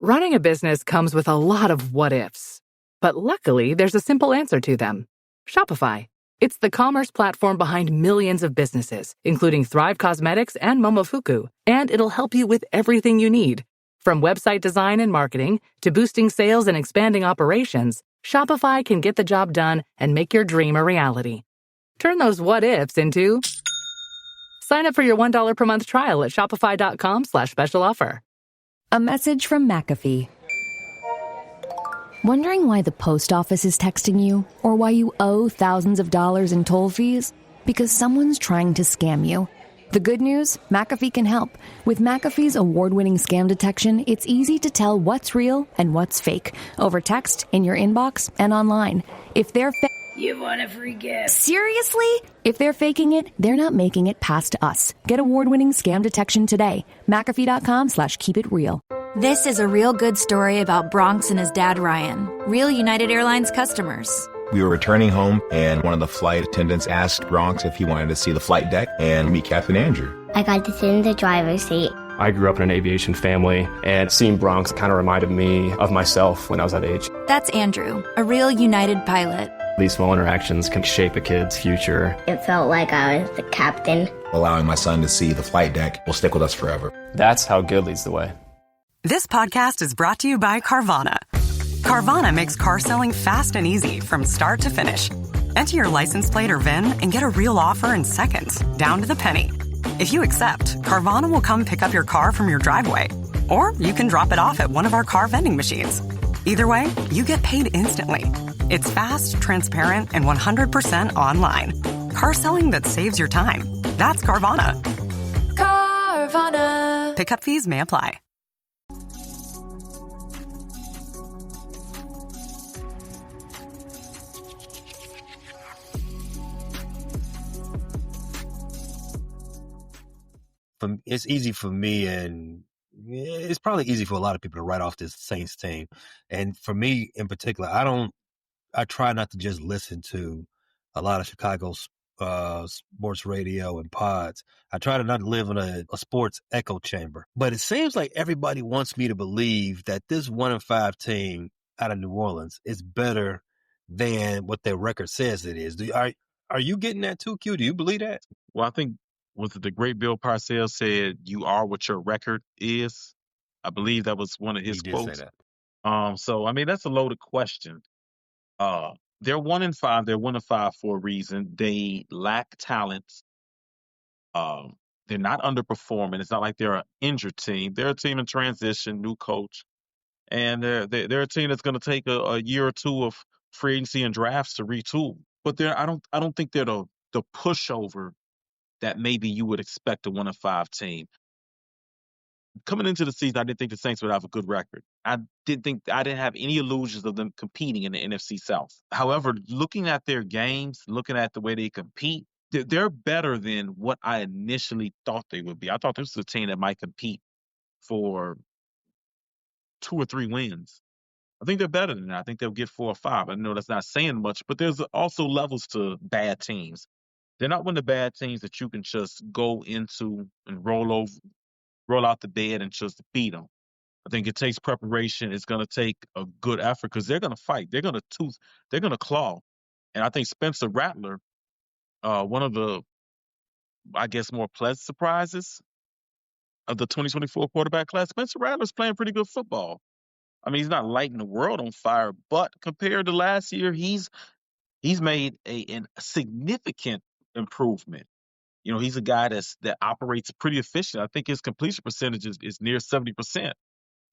Running a business comes with a lot of what-ifs. But luckily, there's a simple answer to them. Shopify. It's the commerce platform behind millions of businesses, including Thrive Cosmetics and Momofuku, and it'll help you with everything you need. From website design and marketing to boosting sales and expanding operations, Shopify can get the job done and make your dream a reality. Turn those what-ifs into... Sign up for your $1 per month trial at shopify.com/special offer. A message from McAfee. Wondering why the post office is texting you or why you owe thousands of dollars in toll fees? Because someone's trying to scam you. The good news? McAfee can help. With McAfee's award-winning scam detection, it's easy to tell what's real and what's fake over text, in your inbox, and online. If they're You want a free gift. Seriously? If they're faking it, they're not making it past us. Get award-winning scam detection today. McAfee.com/keep-it-real. This is a real good story about Bronx and his dad, Ryan. Real United Airlines customers. We were returning home, and one of the flight attendants asked Bronx if he wanted to see the flight deck and meet Captain Andrew. I got to sit in the driver's seat. I grew up in an aviation family, and seeing Bronx kind of reminded me of myself when I was that age. That's Andrew, a real United pilot. These small interactions can shape a kid's future. It felt like I was the captain. Allowing my son to see the flight deck will stick with us forever. That's how good leads the way. This podcast is brought to you by Carvana. Carvana makes car selling fast and easy from start to finish. Enter your license plate or VIN and get a real offer in seconds, down to the penny. If you accept, Carvana will come pick up your car from your driveway. Or you can drop it off at one of our car vending machines. Either way, you get paid instantly. It's fast, transparent, and 100% online. Car selling that saves your time. That's Carvana. Carvana. Pickup fees may apply. It's easy for me, and it's probably easy for a lot of people to write off this Saints team. And for me in particular, I try not to just listen to a lot of Chicago sports radio and pods. I try to not live in a sports echo chamber. But it seems like everybody wants me to believe that this 1-5 team out of New Orleans is better than what their record says it is. Are you getting that too, Q? Do you believe that? Well, I think was it the great Bill Parcells said, "You are what your record is." I believe that was one of his He did quotes. say that. So I mean, that's a loaded question. They're 1-5. They're 1-5 for a reason. They lack talent. They're not underperforming. It's not like they're an injured team. They're a team in transition, new coach, and they're a team that's going to take a year or two of free agency and drafts to retool. But I don't think they're the pushover that maybe you would expect a 1-5 team. Coming into the season, I didn't think the Saints would have a good record. I didn't have any illusions of them competing in the NFC South. However, looking at their games, looking at the way they compete, they're better than what I initially thought they would be. I thought this was a team that might compete for 2 or 3 wins. I think they're better than that. I think they'll get 4 or 5. I know that's not saying much, but there's also levels to bad teams. They're not one of the bad teams that you can just go into and roll out the bed and just beat them. I think it takes preparation. It's going to take a good effort because they're going to fight. They're going to claw. And I think Spencer Rattler, one of the, I guess, more pleasant surprises of the 2024 quarterback class, Spencer Rattler's playing pretty good football. I mean, he's not lighting the world on fire, but compared to last year, he's made a significant improvement. You know, he's a guy that operates pretty efficient. I think his completion percentage is near 70%.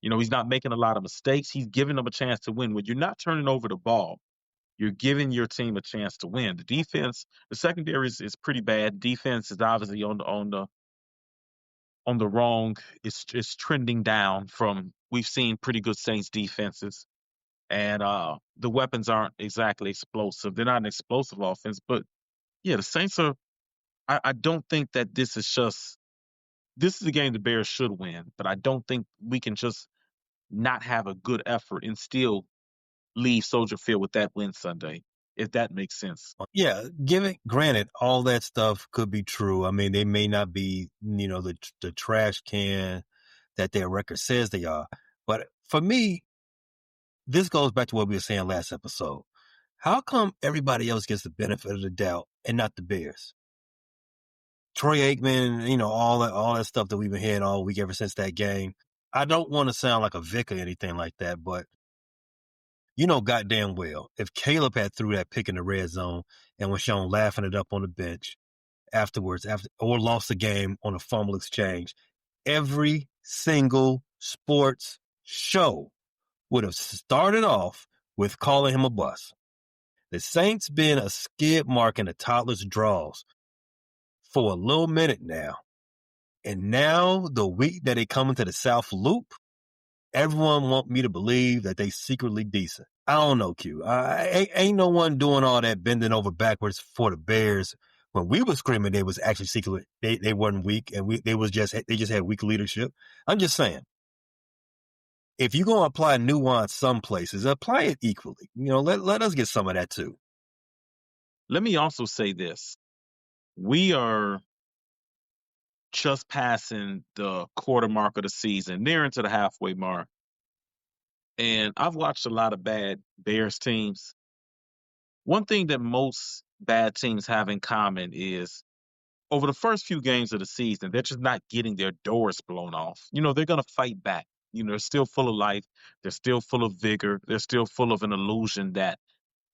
You know, he's not making a lot of mistakes. He's giving them a chance to win. When you're not turning over the ball, you're giving your team a chance to win. The defense, the secondary is pretty bad. Defense is obviously on the wrong. It's trending down from we've seen pretty good Saints defenses, and the weapons aren't exactly explosive. They're not an explosive offense, but yeah, the Saints are. I don't think that this is a game the Bears should win, but I don't think we can just not have a good effort and still leave Soldier Field with that win Sunday, if that makes sense. Yeah, granted, all that stuff could be true. I mean, they may not be, the trash can that their record says they are. But for me, this goes back to what we were saying last episode. How come everybody else gets the benefit of the doubt and not the Bears? Troy Aikman, all that stuff that we've been hearing all week ever since that game. I don't want to sound like a Vic or anything like that, but goddamn well, if Caleb had threw that pick in the red zone and was shown laughing it up on the bench afterwards, or lost the game on a fumble exchange, every single sports show would have started off with calling him a bust. The Saints been a skid mark in the toddler's draws for a little minute now. And now the week that they come into the South Loop, everyone want me to believe that they secretly decent. I don't know, Q. Ain't no one doing all that bending over backwards for the Bears. When we were screaming, they was actually secretly, they weren't weak, and they just had weak leadership. I'm just saying, if you're gonna apply nuance some places, apply it equally. Let us get some of that too. Let me also say this. We are just passing the quarter mark of the season, near into the halfway mark. And I've watched a lot of bad Bears teams. One thing that most bad teams have in common is over the first few games of the season, they're just not getting their doors blown off. They're going to fight back. They're still full of life. They're still full of vigor. They're still full of an illusion that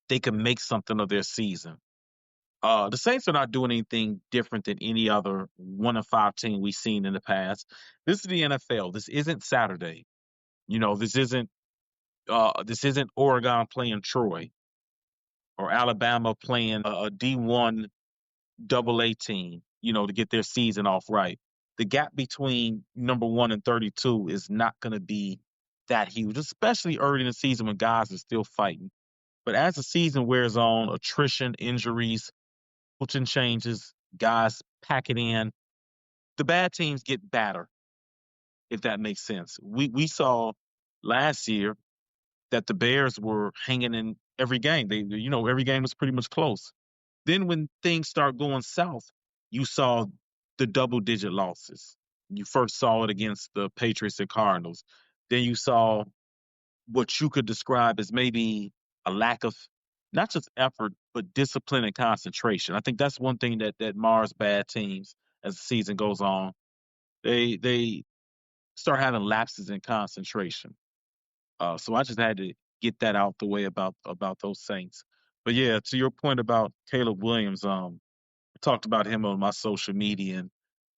they can make something of their season. The Saints are not doing anything different than any other 1-5 team we've seen in the past. This is the NFL. This isn't Saturday. This isn't Oregon playing Troy or Alabama playing a D1 AA team, to get their season off right. The gap between number 1 and 32 is not going to be that huge, especially early in the season when guys are still fighting. But as the season wears on, attrition, injuries, coaching changes, guys pack it in, the bad teams get badder, if that makes sense. We saw last year that the Bears were hanging in every game. Every game was pretty much close. Then when things start going south, you saw the double-digit losses. You first saw it against the Patriots and Cardinals. Then you saw what you could describe as maybe a lack of not just effort, but discipline and concentration. I think that's one thing that mars bad teams as the season goes on. They start having lapses in concentration. So I just had to get that out the way about those Saints. But yeah, to your point about Caleb Williams, I talked about him on my social media, and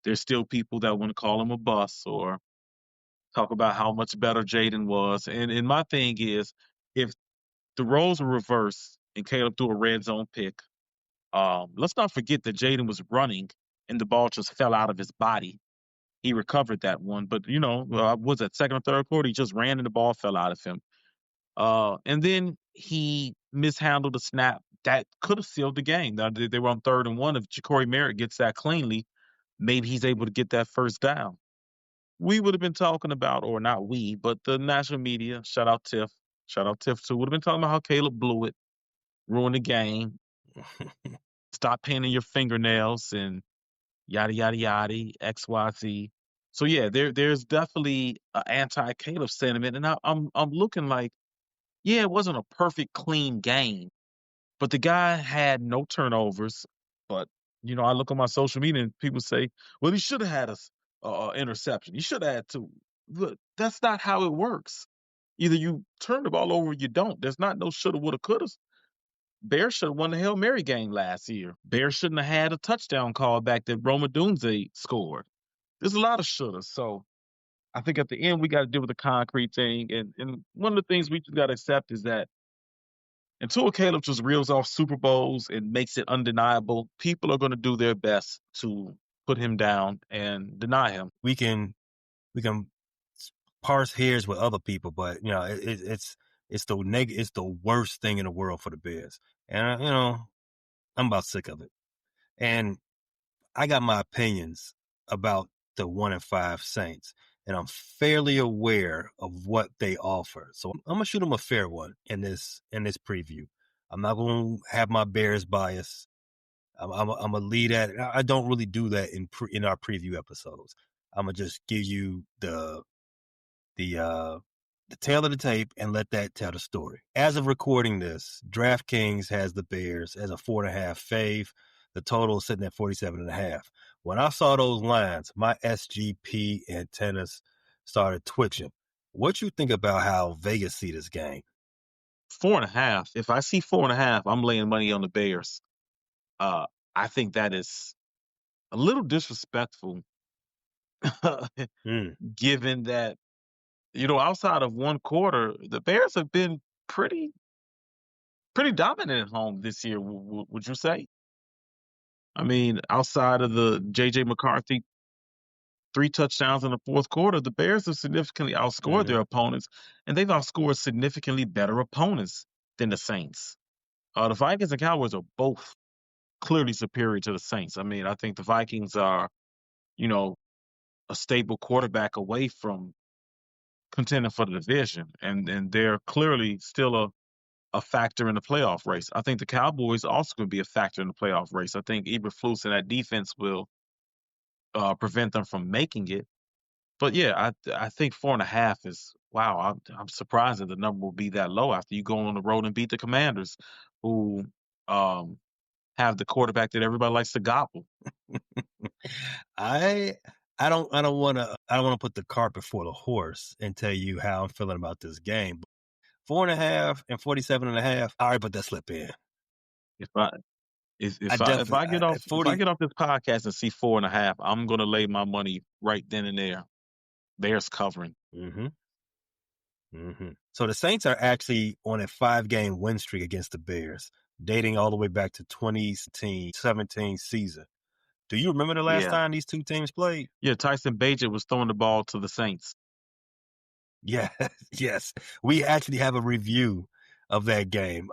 there's still people that want to call him a bust or talk about how much better Jaden was. And my thing is, if the roles were reversed and Caleb threw a red zone pick, let's not forget that Jaden was running and the ball just fell out of his body. He recovered that one, but was that second or third quarter? He just ran and the ball fell out of him. And then he mishandled a snap that could have sealed the game. Now, they were on 3rd and 1. If Ja'Cory Merritt gets that cleanly, maybe he's able to get that first down. We would have been talking about, or not we, but the national media, shout out Tiff too, would have been talking about how Caleb blew it, ruined the game, stop painting your fingernails and yada, yada, yada, XYZ. So yeah, there's definitely an anti-Caleb sentiment. And I'm looking like, yeah, it wasn't a perfect, clean game, but the guy had no turnovers. But, I look on my social media and people say, well, he should have had a interception. He should have had 2. Look, that's not how it works. Either you turn the ball over or you don't. There's not no shoulda, woulda, coulda. Bears should have won the Hail Mary game last year. Bears shouldn't have had a touchdown call back that Roma Dunze scored. There's a lot of shouldas. So I think at the end, we got to deal with the concrete thing. And one of the things we just got to accept is that until Caleb just reels off Super Bowls and makes it undeniable, people are going to do their best to put him down and deny him. We can parse hairs with other people, but it's the worst thing in the world for the Bears. And I'm about sick of it. And I got my opinions about the 1-5 Saints, and I'm fairly aware of what they offer. So I'm gonna shoot them a fair one in this preview. I'm not gonna have my Bears bias. I'm gonna lead that. I don't really do that in our preview episodes. I'm gonna just give you the the tail of the tape and let that tell the story. As of recording this, DraftKings has the Bears as a 4.5 fave. The total is sitting at 47.5. When I saw those lines, my SGP antennas started twitching. What you think about how Vegas see this game? 4.5. If I see 4.5, I'm laying money on the Bears. I think that is a little disrespectful, given that, outside of one quarter, the Bears have been pretty dominant at home this year. Would you say? I mean, outside of the J.J. McCarthy 3 touchdowns in the fourth quarter, the Bears have significantly outscored their opponents, and they've outscored significantly better opponents than the Saints. The Vikings and Cowboys are both clearly superior to the Saints. I mean, I think the Vikings are, a stable quarterback away from contending for the division, and they're clearly still a factor in the playoff race. I think the Cowboys also going to be a factor in the playoff race. I think Eberflus and that defense will prevent them from making it. But yeah, I think 4.5 is, wow. I'm surprised that the number will be that low after you go on the road and beat the Commanders, who have the quarterback that everybody likes to gobble. I don't want to put the cart before the horse and tell you how I'm feeling about this game. 4.5 and 47.5. All right, but that slip in. If I get off this podcast and see 4.5, I'm gonna lay my money right then and there. Bears covering. So the Saints are actually on a 5-game win streak against the Bears, dating all the way back to 2017 season. Do you remember the last time these two teams played? Yeah, Tyson Bagent was throwing the ball to the Saints. Yeah, yes. We actually have a review of that game.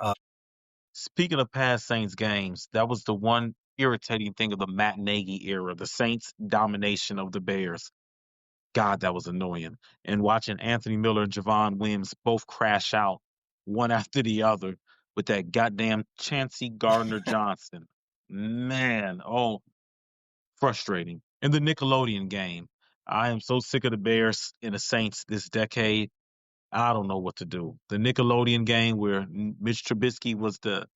Speaking of past Saints games, that was the one irritating thing of the Matt Nagy era, the Saints' domination of the Bears. God, that was annoying. And watching Anthony Miller and Javon Williams both crash out one after the other with that goddamn Chauncey Gardner-Johnson. Man, frustrating. In the Nickelodeon game, I am so sick of the Bears and the Saints this decade. I don't know what to do. The Nickelodeon game where Mitch Trubisky was the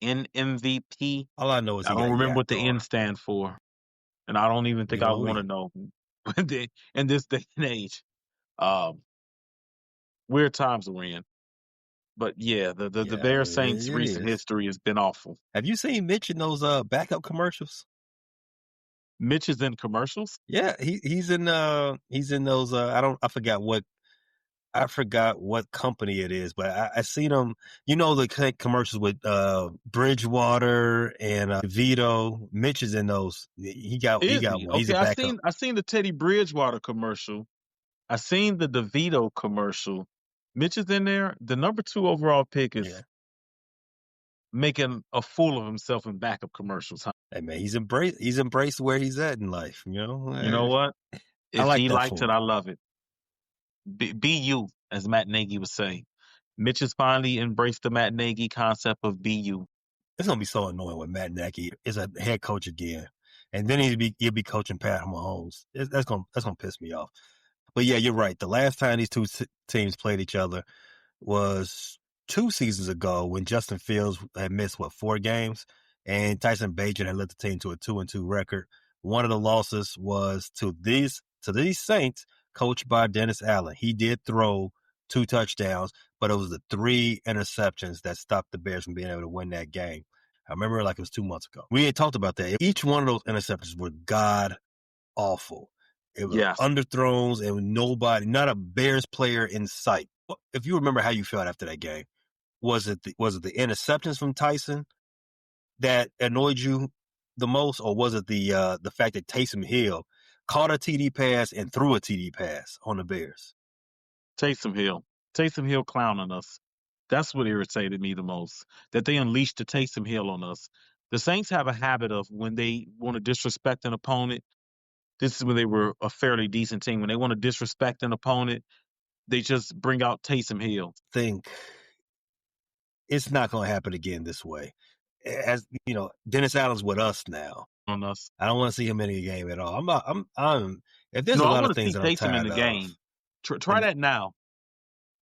NMVP. All I know is I don't remember what the N stand for, and I don't even think I want to know. In this day and age, weird times we're in. But yeah, the Bears Saints recent history has been awful. Have you seen Mitch in those backup commercials? Mitch is in commercials? Yeah, he's in those I forgot what company it is, but I seen him, the commercials with Bridgewater and Vito. Mitch is in those. He got one. Okay, he's a backup. I seen the Teddy Bridgewater commercial. I seen the DeVito commercial. Mitch is in there. The number 2 overall pick is making a fool of himself in backup commercials. Huh? Hey man, he's embraced where he's at in life. You know what? If he likes it, I love it. Be you, as Matt Nagy would say. Mitch has finally embraced the Matt Nagy concept of be you. It's gonna be so annoying when Matt Nagy is a head coach again, and then he'll be coaching Pat Mahomes. That's gonna piss me off. But yeah, you're right. The last time these two teams played each other was 2 seasons ago when Justin Fields had missed 4 games, and Tyson Bagent had led the team to a 2-2 record. One of the losses was to these Saints, coached by Dennis Allen. He did throw 2 touchdowns, but it was the 3 interceptions that stopped the Bears from being able to win that game. I remember like it was 2 months ago. We had talked about that. Each one of those interceptions were god awful. It was underthrows and not a Bears player in sight. If you remember how you felt after that game, was it the interceptions from Tyson that annoyed you the most, or was it the fact that Taysom Hill caught a TD pass and threw a TD pass on the Bears? Taysom Hill clowning us. That's what irritated me the most, that they unleashed the Taysom Hill on us. The Saints have a habit of when they want to disrespect an opponent, this is when they were a fairly decent team. When they want to disrespect an opponent, they just bring out Taysom Hill. Think it's not going to happen again this way. As you know, Dennis Allen's with us now. On us, I don't want to see him in the game at all. I'm. If there's a lot of things that I'm tired in the game, try that now.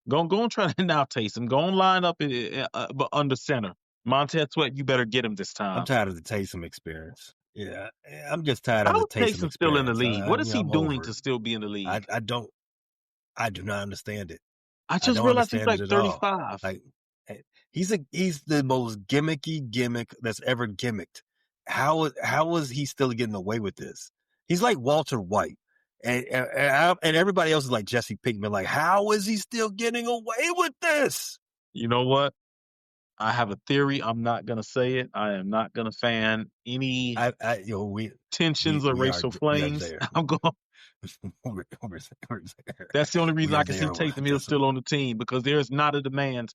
Go and try to now Taysom. Go and line up under center. Montez Sweat, you better get him this I'm time. tired of the Taysom experience. Yeah, I'm just tired of How the is Taysom Taysom still in the experience. league? What is he I'm doing over to it. still be in the league? I do not understand it. I just realized he's like understand it at all. 35. Like, he's the most gimmicky gimmick that's ever gimmicked. How is he still getting away with this? He's like Walter White, and everybody else is like Jesse Pinkman. Like, how is he still getting away with this? You know what? I have a theory. I'm not gonna say it. I am not gonna fan any tensions or racial flames. I'm going. That's the only reason I can see Taysom Hill still on the team, because there's not a demand.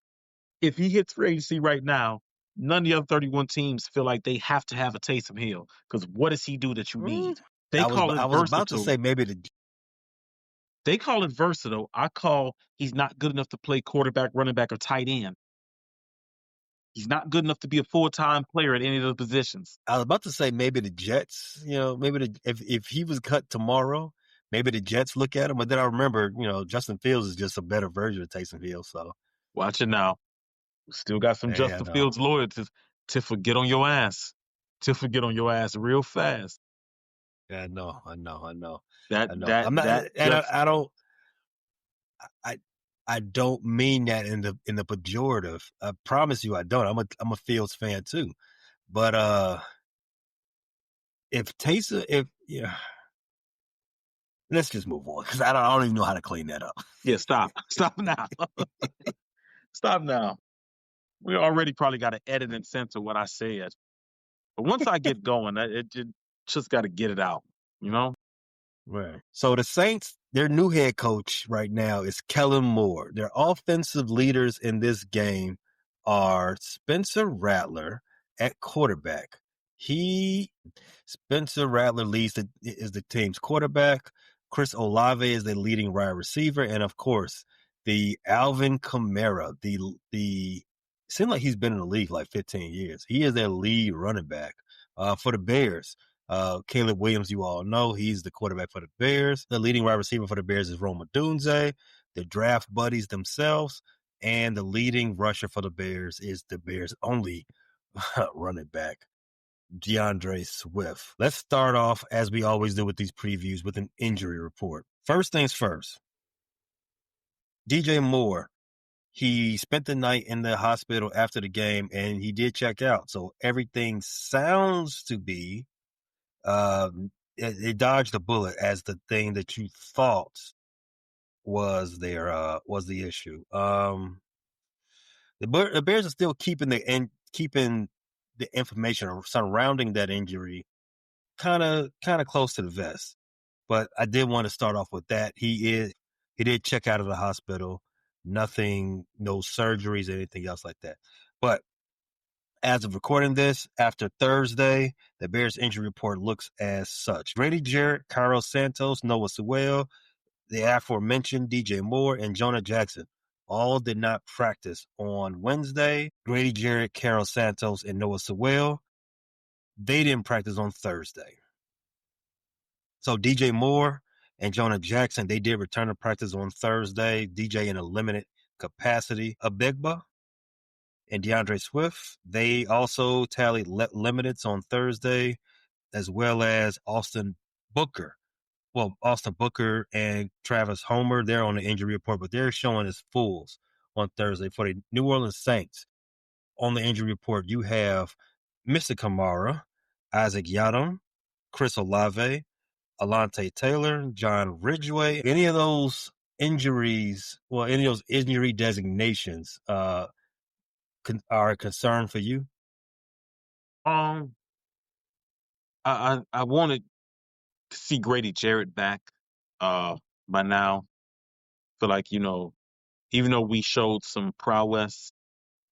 If he hits free agency right now, none of the other 31 teams feel like they have to have a Taysom Hill, because what does he do that you need? I was about to say maybe they call it versatile. I call he's not good enough to play quarterback, running back, or tight end. He's not good enough to be a full-time player at any of those positions. I was about to say maybe the Jets, maybe if he was cut tomorrow, maybe the Jets look at him. But then I remember, Justin Fields is just a better version of Taysom Hill. So watch it now. Still got some Justin Fields lawyers to forget on your ass. To forget on your ass real fast. Yeah, I know. I'm not. I don't mean that in the pejorative. I promise you, I don't. I'm a Fields fan too, but let's just move on, because I don't even know how to clean that up. Yeah, stop now, stop now. We already probably got to edit and censor what I said, but once I get going, it just got to get it out, Right. So the Saints, their new head coach right now is Kellen Moore. Their offensive leaders in this game are Spencer Rattler at quarterback. Spencer Rattler is the team's quarterback. Chris Olave is the leading wide receiver, and of course, the Alvin Kamara. It seems like he's been in the league like 15 years. He is their lead running back for the Bears. Caleb Williams, you all know, he's the quarterback for the Bears. The leading wide receiver for the Bears is Rome Odunze, the draft buddies themselves, and the leading rusher for the Bears is the Bears' only running back, DeAndre Swift. Let's start off, as we always do with these previews, with an injury report. First things first, DJ Moore. He spent the night in the hospital after the game, and he did check out. So everything sounds to be they dodged the bullet as the thing that you thought was the issue. The Bears are still keeping the information surrounding that injury kind of close to the vest. But I did want to start off with that. He did check out of the hospital. Nothing, no surgeries or anything else like that. But as of recording this, after Thursday, the Bears injury report looks as such. Grady Jarrett, Carlos Santos, Noah Sewell, the aforementioned DJ Moore, and Jonah Jackson all did not practice on Wednesday. Grady Jarrett, Carlos Santos, and Noah Sewell, they didn't practice on Thursday. So DJ Moore and Jonah Jackson, they did return to practice on Thursday. DJ in a limited capacity. Abigba and DeAndre Swift, they also tallied limiteds on Thursday, as well as Austin Booker. Well, Austin Booker and Travis Homer, they're on the injury report, but they're showing as fulls on Thursday. For the New Orleans Saints, on the injury report, you have Mr. Kamara, Isaac Yiadom, Chris Olave, Alante Taylor, John Ridgeway. Any of those injury designations are a concern for you? I wanted to see Grady Jarrett back by now. Feel like, even though we showed some prowess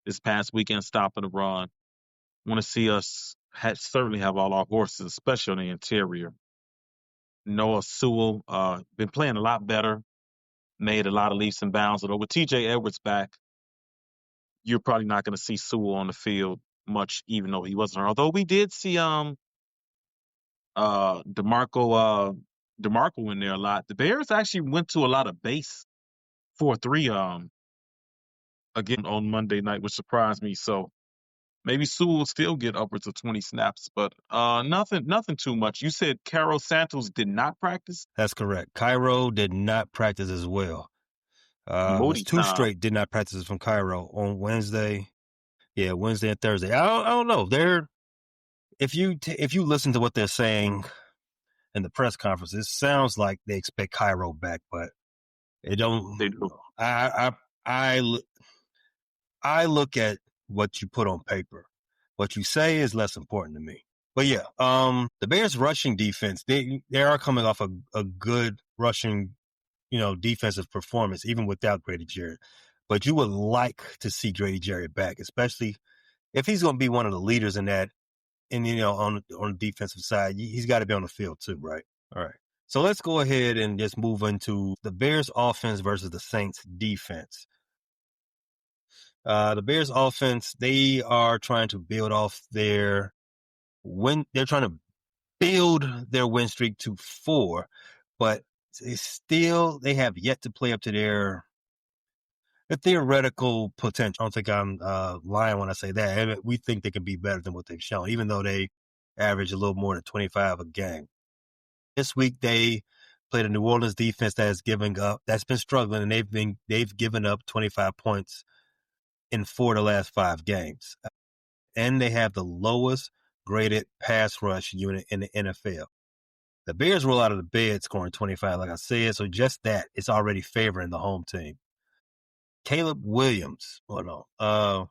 this past weekend stopping the run, want to see us certainly have all our horses, especially on the interior. Noah Sewell been playing a lot better, made a lot of leaps and bounds. Although with TJ Edwards back, you're probably not going to see Sewell on the field much, even though he wasn't. Although we did see DeMarco in there a lot. The Bears actually went to a lot of base 4-3 again on Monday night, which surprised me. So maybe Sewell will still get upwards of 20 snaps, but nothing too much. You said Carol Santos did not practice? That's correct. Cairo did not practice as well. It was Moody two time. straight did not practice from Cairo on Wednesday. Yeah, Wednesday and Thursday. I don't know. If you listen to what they're saying in the press conference, it sounds like they expect Cairo back, but it don't. They do. I look at what you put on paper. What you say is less important to me. But yeah, the Bears rushing defense, they are coming off a good rushing, defensive performance, even without Grady Jarrett. But you would like to see Grady Jarrett back, especially if he's going to be one of the leaders in that. And, on the defensive side, he's got to be on the field too, right? All right. So let's go ahead and just move into the Bears offense versus the Saints defense. The Bears offense, they are trying to build off their win. They're trying to build their win streak to 4, but they have yet to play up to their theoretical potential. I don't think I'm lying when I say that. And we think they can be better than what they've shown, even though they average a little more than 25 a game. This week they played a New Orleans defense that's been struggling, and they've given up 25 points in 4 of the last 5 games. And they have the lowest graded pass rush unit in the NFL. The Bears roll out of the bed scoring 25, like I said, so just that, it's already favoring the home team. Caleb Williams. Hold on.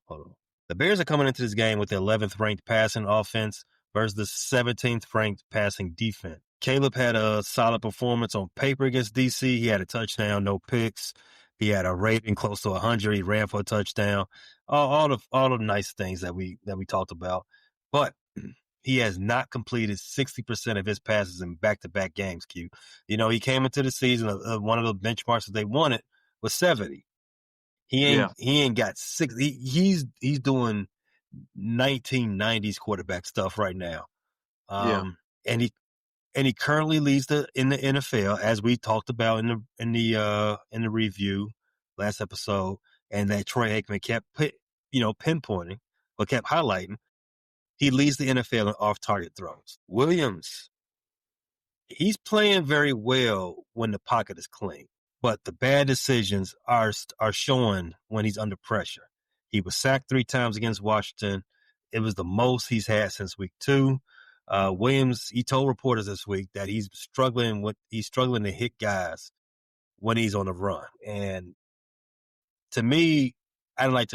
The Bears are coming into this game with the 11th ranked passing offense versus the 17th ranked passing defense. Caleb had a solid performance on paper against DC. He had a touchdown, no picks. He had a rating close to 100. He ran for a touchdown. All the nice things that we talked about. But he has not completed 60% of his passes in back-to-back games, Q. He came into the season, one of the benchmarks that they wanted was 70. He ain't got 60. He's doing 1990s quarterback stuff right now. And he currently leads in the NFL, as we talked about in the review last episode, and that Troy Aikman kept pinpointing, but kept highlighting. He leads the NFL in off-target throws. Williams, he's playing very well when the pocket is clean, but the bad decisions are showing when he's under pressure. He was sacked 3 times against Washington. It was the most he's had since week 2. Williams, he told reporters this week that he's struggling to hit guys when he's on the run. And to me, I don't like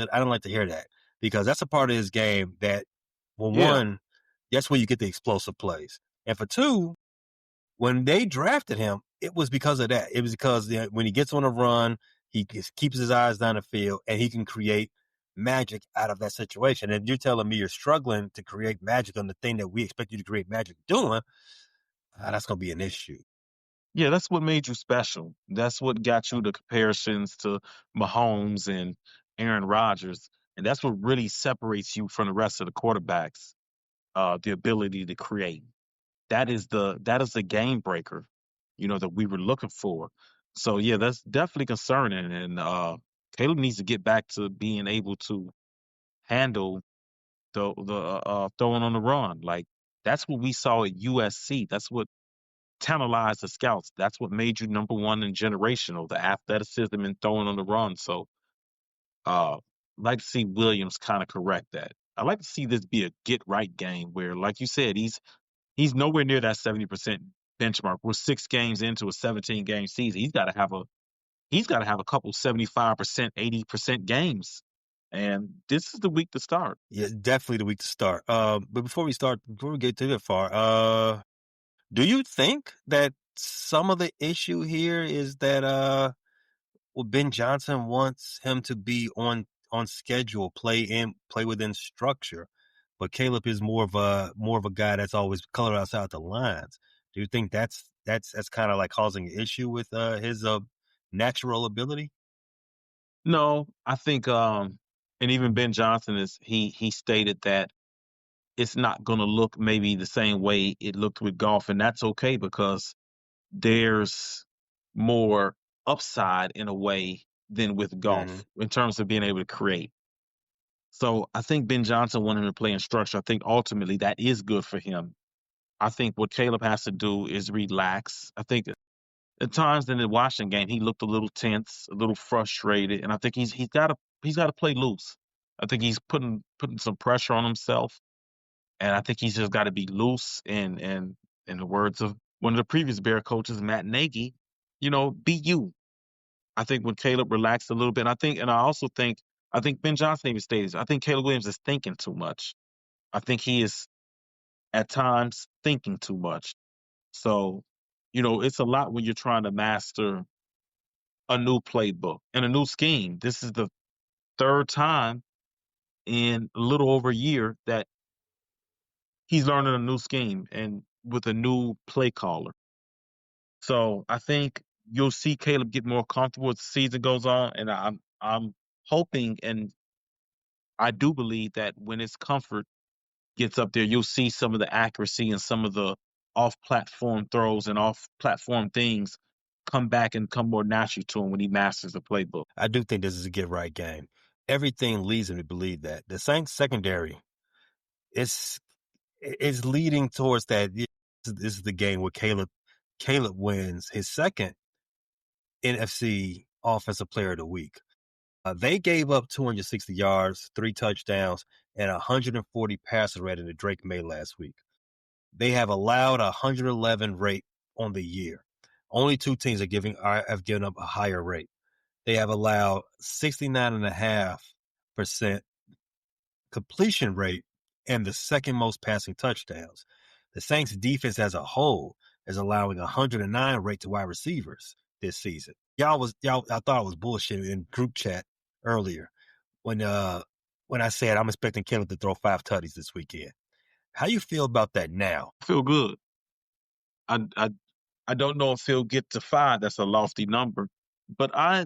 to hear that, because that's a part of his game that, one, that's where you get the explosive plays. And for 2, when they drafted him, it was because of that. It was because when he gets on a run, he keeps his eyes down the field, and he can create magic out of that situation. And you're telling me you're struggling to create magic on the thing that we expect you to create magic doing, that's going to be an issue. Yeah, that's what made you special. That's what got you the comparisons to Mahomes and Aaron Rodgers. And that's what really separates you from the rest of the quarterbacks, the ability to create. That is the game breaker, that we were looking for. So, yeah, that's definitely concerning. And Caleb needs to get back to being able to handle the throwing on the run. Like, that's what we saw at USC. That's what tantalized the scouts. That's what made you number 1 in generational, the athleticism and throwing on the run. So, I'd like to see Williams kind of correct that. I'd like to see this be a get-right game where, like you said, he's nowhere near that 70% benchmark. We're 6 games into a 17-game season. He's got to have a couple 75%, 80% games. And this is the week to start. Yeah, definitely the week to start. But before we get too far, do you think that some of the issue here is that Ben Johnson wants him to be on schedule, play within structure, but Caleb is more of a guy that's always colored outside the lines? Do you think that's kind of like causing an issue with his natural ability? No, I think and even Ben Johnson he stated that it's not going to look maybe the same way it looked with Goff, and that's okay because there's more upside in a way than with Mm-hmm. Goff in terms of being able to create. So I think Ben Johnson wanted him to play in structure. I think ultimately that is good for him. I think what Caleb has to do is relax. I think at times in the Washington game he looked a little tense, a little frustrated, and I think he's got to play loose. I think he's putting some pressure on himself, and I think he's just got to be loose. And in the words of one of the previous Bear coaches, Matt Nagy, be you. I think when Caleb relaxed a little bit, and I also think Ben Johnson even stated this, I think Caleb Williams is thinking too much. I think he is at times thinking too much. So, it's a lot when you're trying to master a new playbook and a new scheme. This is the third time in a little over a year that he's learning a new scheme and with a new play caller. So I think you'll see Caleb get more comfortable as the season goes on, and I'm hoping, and I do believe that when his comfort gets up there, you'll see some of the accuracy and some of the off-platform throws and off-platform things come back and come more naturally to him when he masters the playbook. I do think this is a get-right game. Everything leads me to believe that. The Saints secondary is leading towards that. This is the game where Caleb wins his second NFC Offensive Player of the Week. They gave up 260 yards, 3 touchdowns, and 140 passer rating to Drake May last week. They have allowed a 111 rate on the year. Only 2 teams have given up a higher rate. They have allowed 69.5% completion rate and the second most passing touchdowns. The Saints defense as a whole is allowing 109 rate to wide receivers this season. I thought I was bullshitting in group chat earlier when I said I'm expecting Caleb to throw 5 tutties this weekend. How you feel about that now? I feel good. I don't know if he'll get to 5. That's a lofty number, but I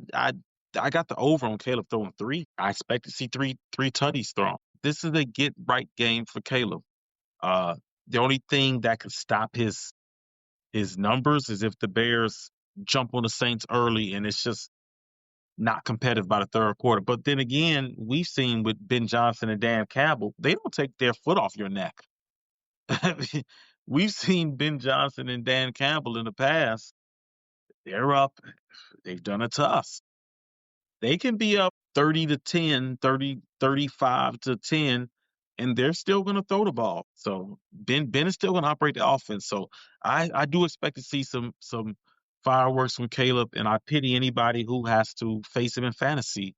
got the over on Caleb throwing 3. I expect to see three tutties thrown. This is a get right game for Caleb. The only thing that could stop his numbers is if the Bears jump on the Saints early and it's just not competitive by the third quarter. But then again, we've seen with Ben Johnson and Dan Campbell, they don't take their foot off your neck. We've seen Ben Johnson and Dan Campbell in the past. They're up. They've done it to us. They can be up 30-10, 35-10, and they're still going to throw the ball. So Ben is still going to operate the offense. So I do expect to see some fireworks from Caleb, and I pity anybody who has to face him in fantasy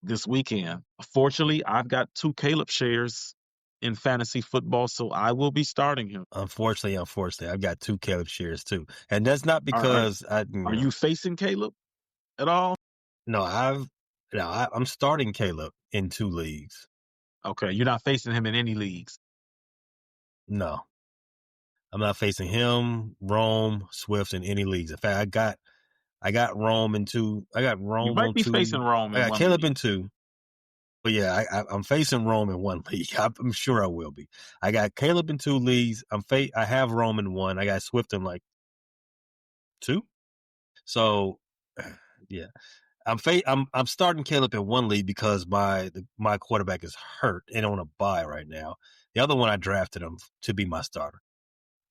this weekend. Fortunately, I've got 2 Caleb shares in fantasy football, so I will be starting him. Unfortunately, I've got 2 Caleb shares too, and that's not because Are you facing Caleb at all? No, I'm starting Caleb in 2 leagues. Okay, you're not facing him in any leagues. No, I'm not facing him, Rome, Swift in any leagues. In fact, I got Rome in 2. I got Rome. You might be facing Rome. I got Caleb in 2. But yeah, I'm facing Rome in 1 league. I'm sure I will be. I got Caleb in 2 leagues. I have Rome in 1. I got Swift in 2. So yeah, I'm starting Caleb in 1 league because my quarterback is hurt and on a bye right now. The other one I drafted him to be my starter.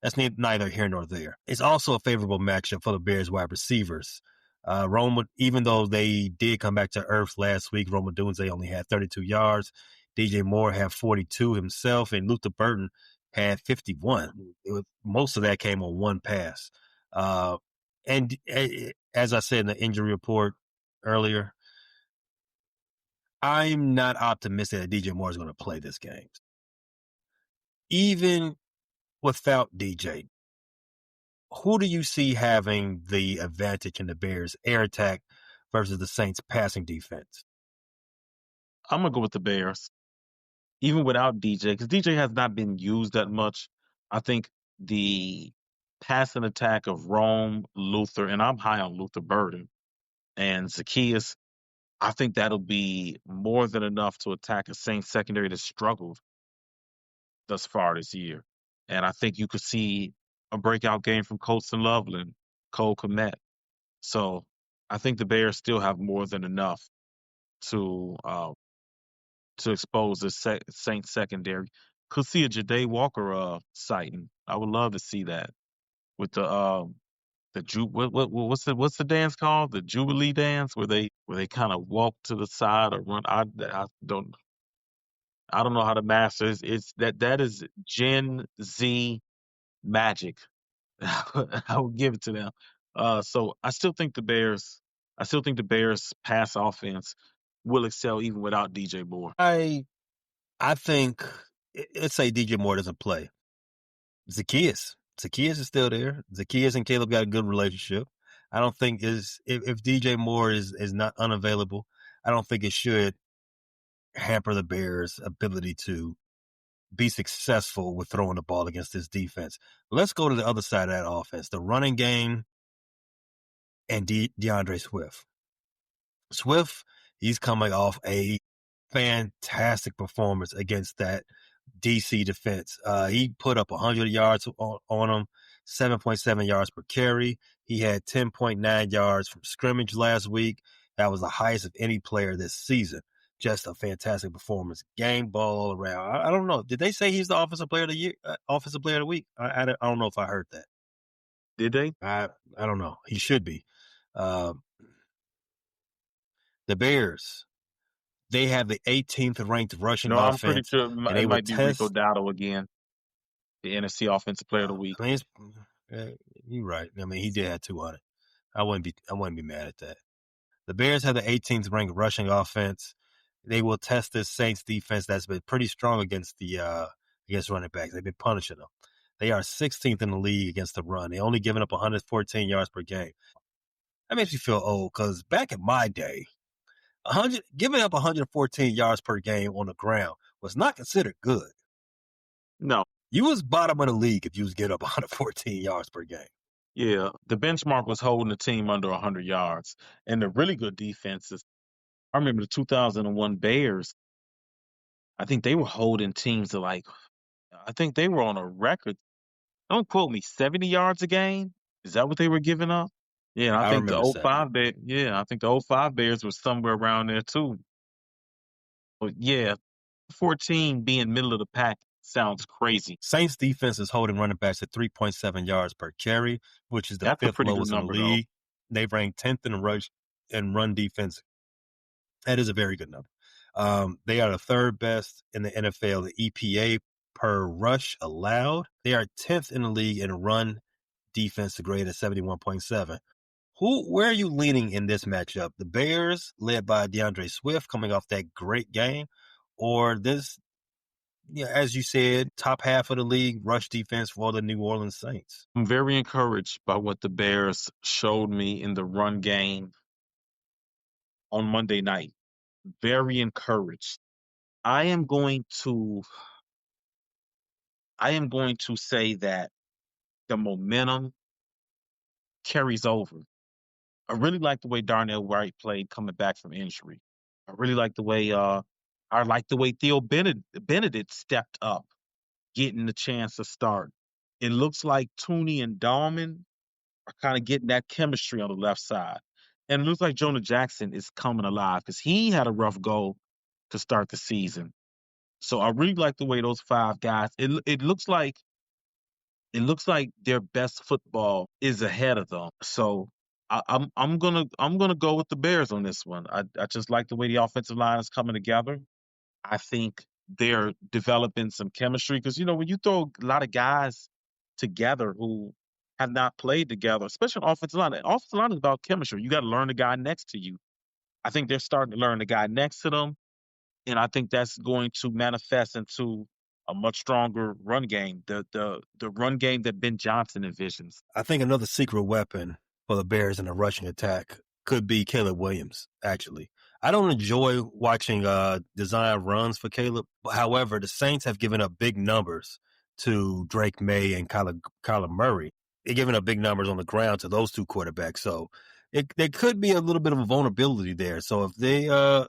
That's neither here nor there. It's also a favorable matchup for the Bears wide receivers. Rome, even though they did come back to earth last week, Rome Odunze only had 32 yards. DJ Moore had 42 himself, and Luther Burton had 51. Most of that came on 1 pass. And as I said in the injury report earlier, I'm not optimistic that DJ Moore is going to play this game. Even without DJ, who do you see having the advantage in the Bears' air attack versus the Saints' passing defense? I'm going to go with the Bears, even without DJ, because DJ has not been used that much. I think the passing attack of Rome, Luther, and I'm high on Luther Burden, and Zacchaeus, I think that'll be more than enough to attack a Saints secondary that struggled thus far this year. And I think you could see a breakout game from Colston Loveland, Cole Kmet. So I think the Bears still have more than enough to expose the Saints secondary. Could see a Ja'Day Walker sighting. I would love to see that with what's the dance called? The Jubilee dance where they kind of walk to the side or run. I don't know how to master it. It's that is Gen Z magic. I would give it to them. So I still think the Bears pass offense will excel even without DJ Moore. I think let's say DJ Moore doesn't play. Zaccheaus is still there. Zaccheaus and Caleb got a good relationship. I don't think if DJ Moore is not unavailable, I don't think it should hamper the Bears' ability to be successful with throwing the ball against this defense. Let's go to the other side of that offense, the running game and DeAndre Swift. Swift, he's coming off a fantastic performance against that DC defense. He put up 100 yards on them, 7.7 yards per carry. He had 10.9 yards from scrimmage last week. That was the highest of any player this season. Just a fantastic performance. Game ball all around. I don't know. Did they say he's the offensive player of the year? Offensive player of the week? I don't know if I heard that. Did they? I don't know. He should be. The Bears, they have the 18th ranked rushing offense. I'm pretty sure it might be Rico Dowdle again, the NFC Offensive Player of the Week. You're right. I mean, he did have 200. I wouldn't be mad at that. The Bears have the 18th ranked rushing offense. They will test this Saints defense that's been pretty strong against running backs. They've been punishing them. They are 16th in the league against the run. They only giving up 114 yards per game. That makes me feel old because back in my day, giving up 114 yards per game on the ground was not considered good. No. You was bottom of the league if you was getting up 114 yards per game. Yeah, the benchmark was holding the team under 100 yards. And the really good defenses, I remember the 2001 Bears, I think they were holding teams to I think they were on a record, don't quote me, 70 yards a game? Is that what they were giving up? Yeah, I think the 05 Bears were somewhere around there too. But yeah, 14 being middle of the pack sounds crazy. Saints defense is holding running backs at 3.7 yards per carry, which is the fifth lowest in the league. They rank 10th in rush and run defense. That is a very good number. They are the third best in the NFL, the EPA per rush allowed. They are 10th in the league in run defense, the grade at 71.7. Where are you leaning in this matchup? The Bears, led by DeAndre Swift, coming off that great game, or this, as you said, top half of the league rush defense for the New Orleans Saints? I'm very encouraged by what the Bears showed me in the run game on Monday night. Very encouraged. I am going to say that the momentum carries over. I really like the way Darnell Wright played coming back from injury. I really like the way Theo Benedict stepped up, getting the chance to start. It looks like Tooney and Dahlman are kind of getting that chemistry on the left side. And it looks like Jonah Jackson is coming alive because he had a rough go to start the season. So I really like the way those five guys, it looks like their best football is ahead of them. So I'm gonna go with the Bears on this one. I just like the way the offensive line is coming together. I think they're developing some chemistry because when you throw a lot of guys together who have not played together, especially on offensive line. Offensive line is about chemistry. You got to learn the guy next to you. I think they're starting to learn the guy next to them, and I think that's going to manifest into a much stronger run game. The run game that Ben Johnson envisions. I think another secret weapon for the Bears in the rushing attack could be Caleb Williams. Actually, I don't enjoy watching design runs for Caleb. However, the Saints have given up big numbers to Drake May and Kyler Murray. They're giving up big numbers on the ground to those two quarterbacks. So there could be a little bit of a vulnerability there. So if they, it'll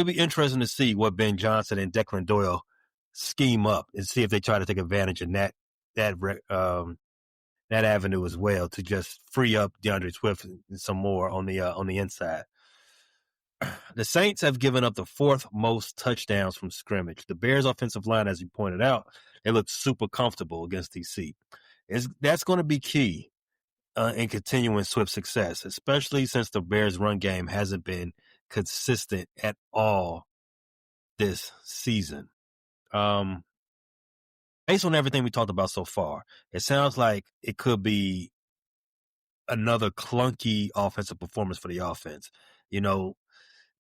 be interesting to see what Ben Johnson and Declan Doyle scheme up and see if they try to take advantage of that that avenue as well to just free up DeAndre Swift some more on the inside. The Saints have given up the fourth most touchdowns from scrimmage. The Bears' offensive line, as you pointed out, they look super comfortable against DC. That's going to be key in continuing Swift's success, especially since the Bears' run game hasn't been consistent at all this season. Based on everything we talked about so far, it sounds like it could be another clunky offensive performance for the offense.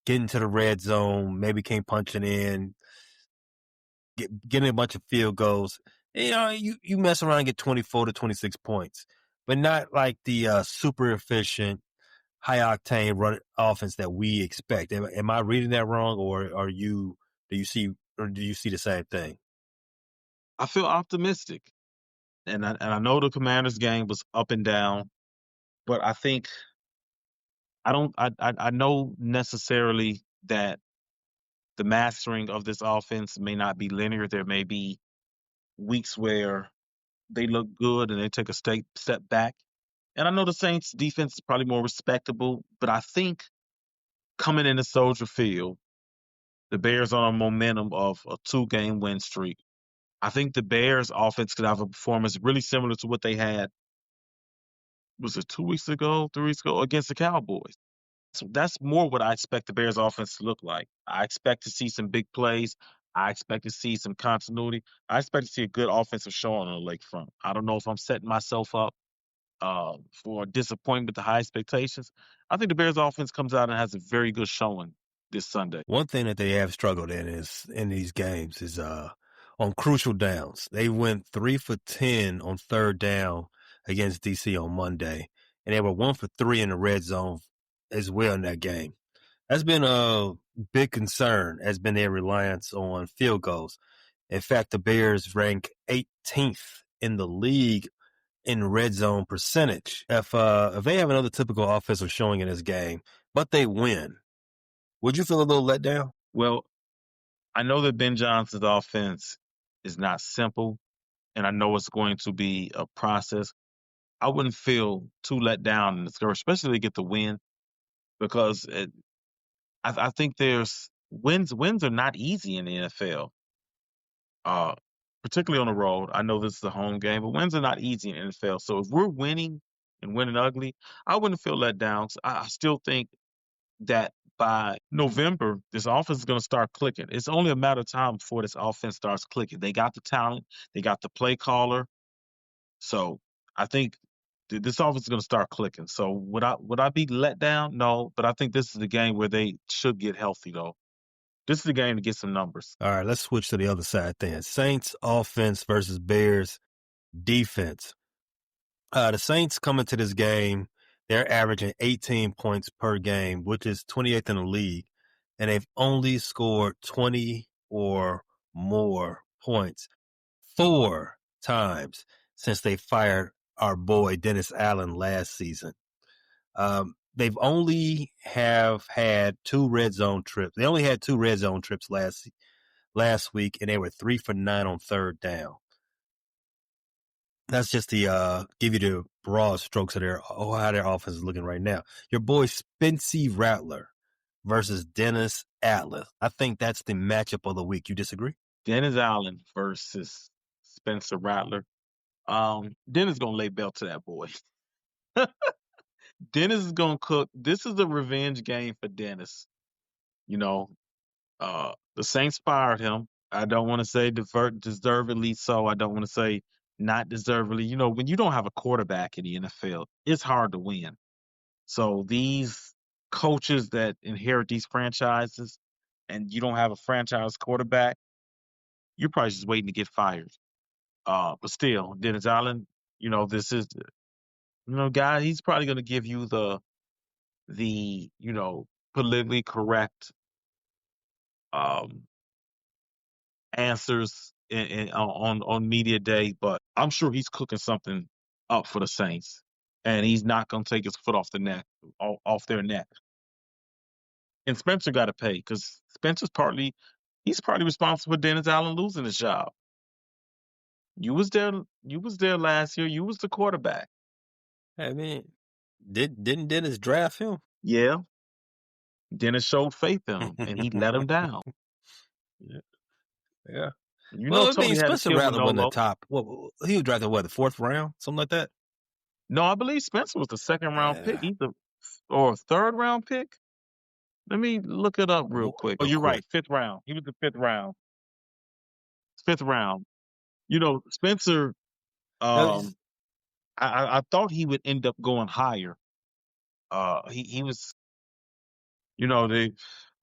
Getting to the red zone, maybe can't punch it in, getting a bunch of field goals. You mess around and get 24 to 26 points, but not like the super efficient, high octane run offense that we expect. Am I reading that wrong, or do you see the same thing? I feel optimistic, and I know the Commanders game was up and down, but I think I know necessarily that the mastering of this offense may not be linear. There may be weeks where they look good and they take a step back. And I know the Saints defense is probably more respectable, but I think coming into Soldier Field, the Bears on a momentum of a 2-game win streak. I think the Bears offense could have a performance really similar to what they had, was it 3 weeks ago, against the Cowboys. So that's more what I expect the Bears offense to look like. I expect to see some big plays. I expect to see some continuity. I expect to see a good offensive showing on the lakefront. I don't know if I'm setting myself up for disappointment with the high expectations. I think the Bears offense comes out and has a very good showing this Sunday. One thing that they have struggled in these games is on crucial downs. They went 3 for 10 on third down against DC on Monday, and they were 1 for 3 in the red zone as well in that game. That's been a big concern, has been their reliance on field goals. In fact, the Bears rank 18th in the league in red zone percentage. If they have another typical offensive showing in this game, but they win, would you feel a little let down? Well, I know that Ben Johnson's offense is not simple, and I know it's going to be a process. I wouldn't feel too let down in this game, especially to get the win, because I think there's wins are not easy in the NFL, particularly on the road. I know this is a home game, but wins are not easy in the NFL. So if we're winning and winning ugly, I wouldn't feel let down. I still think that by November, this offense is going to start clicking. It's only a matter of time before this offense starts clicking. They got the talent. They got the play caller. So I think this offense is going to start clicking. So would I be let down? No, but I think this is the game where they should get healthy, though. This is the game to get some numbers. All right, let's switch to the other side then. Saints offense versus Bears defense. The Saints coming to this game, they're averaging 18 points per game, which is 28th in the league, and they've only scored 20 or more points 4 times since they fired our boy Dennis Allen last season. They've only have had 2 red zone trips. They only had 2 red zone trips last week, and they were 3 for 9 on third down. That's just the give you the broad strokes of how their offense is looking right now. Your boy Spency Rattler versus Dennis Allen. I think that's the matchup of the week. You disagree? Dennis Allen versus Spencer Rattler. Dennis gonna lay belt to that boy. Dennis is gonna cook. This is a revenge game for Dennis. The Saints fired him. I don't want to say deservedly so. I don't want to say not deservedly. When you don't have a quarterback in the NFL, it's hard to win. So these coaches that inherit these franchises and you don't have a franchise quarterback, you're probably just waiting to get fired. But still, Dennis Allen, this is, guy, he's probably going to give you the politically correct answers on media day, but I'm sure he's cooking something up for the Saints, and he's not going to take his foot off their neck. And Spencer got to pay because he's partly responsible for Dennis Allen losing his job. You was there. You was there last year. You was the quarterback. I mean, didn't Dennis draft him? Yeah. Dennis showed faith in him, and he let him down. Yeah. You Well, know, I mean, Tony had a Spencer kid with Rattler wasn't the Nolo. top. Well, he was drafted the fourth round, something like that. No, I believe Spencer was the second round pick, or third round pick. Let me look it up real quick. Oh, you're right, fifth round. He was the fifth round. Fifth round. You know, Spencer. I thought he would end up going higher. He was, you know,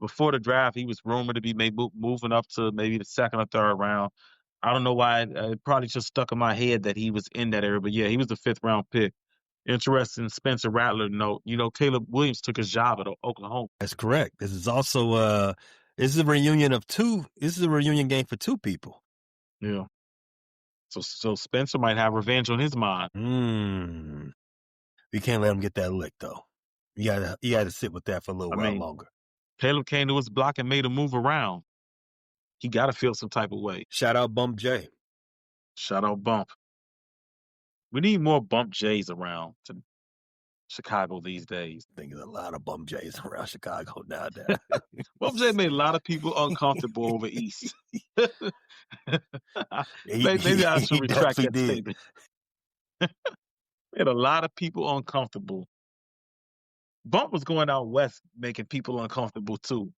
before the draft, he was rumored to be moving up to maybe the second or third round. I don't know why. It probably just stuck in my head that he was in that area. But yeah, he was the fifth round pick. Interesting Spencer Rattler note. You know, Caleb Williams took his job at Oklahoma. That's correct. This is also this is a reunion of two. This is a reunion game for two people. Yeah. So Spencer might have revenge on his mind. We can't let him get that lick though. You gotta sit with that for a little while longer. Caleb came to his block and made him move around. He got to feel some type of way. Shout out Bump J. Shout out Bump. We need more Bump J's around Chicago these days. I think there's a lot of Bump J's around Chicago nowadays. Bump J made a lot of people uncomfortable over East. Maybe I should retract that statement. Made a lot of people uncomfortable. Bump was going out west making people uncomfortable too.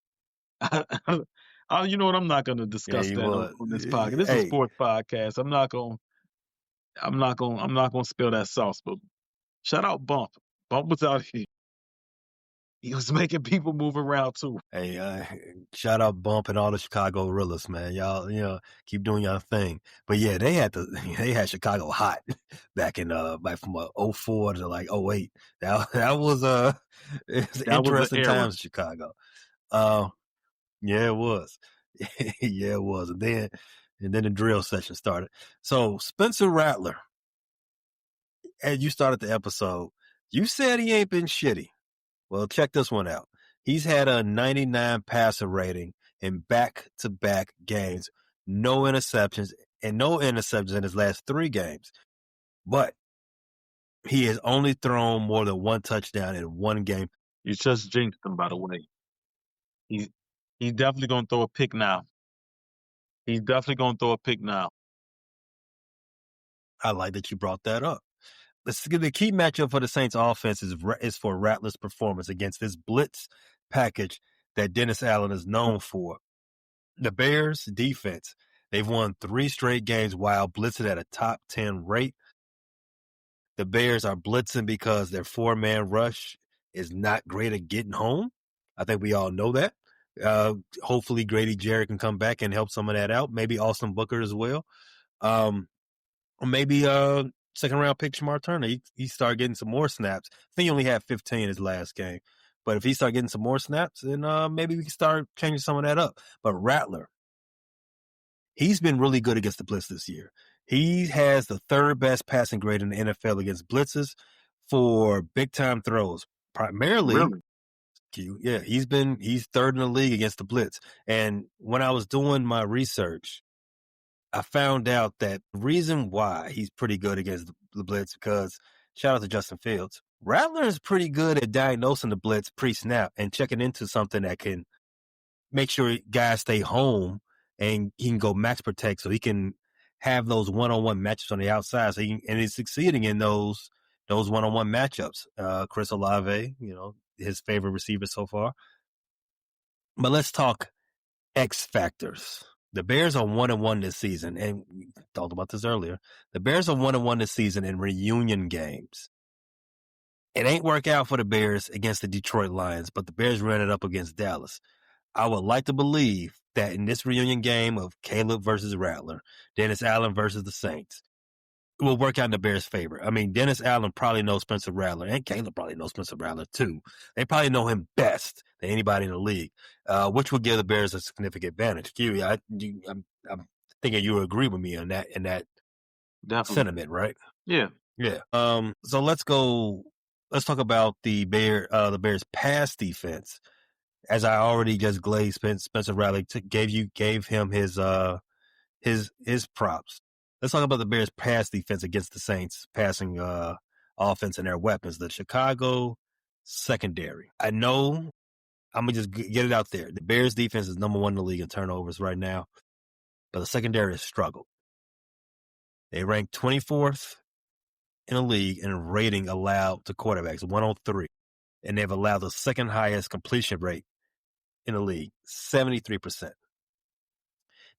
You know what? I'm not going to discuss that on this podcast. This is a sports podcast. I'm not going to spill that sauce. But shout out Bump. Bump was out here. He was making people move around too. Hey, shout out Bump and all the Chicago Gorillas, man. Y'all, keep doing your thing. But yeah, they had Chicago hot back in like from 04 to like 08. That was interesting times in Chicago. Yeah, it was. Yeah, it was. And then the drill session started. So Spencer Rattler, as you started the episode, you said he ain't been shitty. Well, check this one out. He's had a 99 passer rating in back-to-back games, no interceptions in his last 3 games. But he has only thrown more than 1 touchdown in 1 game. You just jinxed him, by the way. He's definitely going to throw a pick now. I like that you brought that up. The key matchup for the Saints offense is for Rattler's performance against this blitz package that Dennis Allen is known for. The Bears defense, they've won 3 straight games while blitzing at a top 10 rate. The Bears are blitzing because their 4-man rush is not great at getting home. I think we all know that. Hopefully Grady Jarrett can come back and help some of that out. Maybe Austin Booker as well. Maybe second-round pick Shamar Turner. He started getting some more snaps. I think he only had 15 his last game. But if he started getting some more snaps, then maybe we can start changing some of that up. But Rattler, he's been really good against the blitz this year. He has the 3rd best passing grade in the NFL against blitzes for big-time throws. Primarily, yeah, he's 3rd in the league against the blitz. And when I was doing my research, I found out that the reason why he's pretty good against the blitz, because shout out to Justin Fields, Rattler is pretty good at diagnosing the blitz pre-snap and checking into something that can make sure guys stay home and he can go max protect so he can have those one-on-one matchups on the outside. And he's succeeding in those one-on-one matchups. Chris Olave, his favorite receiver so far. But let's talk X factors. The Bears are 1-1 this season, and we talked about this earlier. The Bears are 1-1 this season in reunion games. It ain't work out for the Bears against the Detroit Lions, but the Bears ran it up against Dallas. I would like to believe that in this reunion game of Caleb versus Rattler, Dennis Allen versus the Saints, it will work out in the Bears' favor. I mean, Dennis Allen probably knows Spencer Rattler, and Caleb probably knows Spencer Rattler too. They probably know him best than anybody in the league, which would give the Bears a significant advantage. Q, I'm thinking you agree with me on that Definitely. Sentiment, right? Yeah. Yeah. So let's talk about the Bears' pass defense. As I already just glazed Spencer Rattler, gave him his props. let's talk about the Bears' pass defense against the Saints passing offense and their weapons. The Chicago secondary. I know I'm going to just get it out there. The Bears' defense is number 1 in the league in turnovers right now, but the secondary has struggled. They rank 24th in the league in rating allowed to quarterbacks, 103. And they've allowed the second highest completion rate in the league, 73%.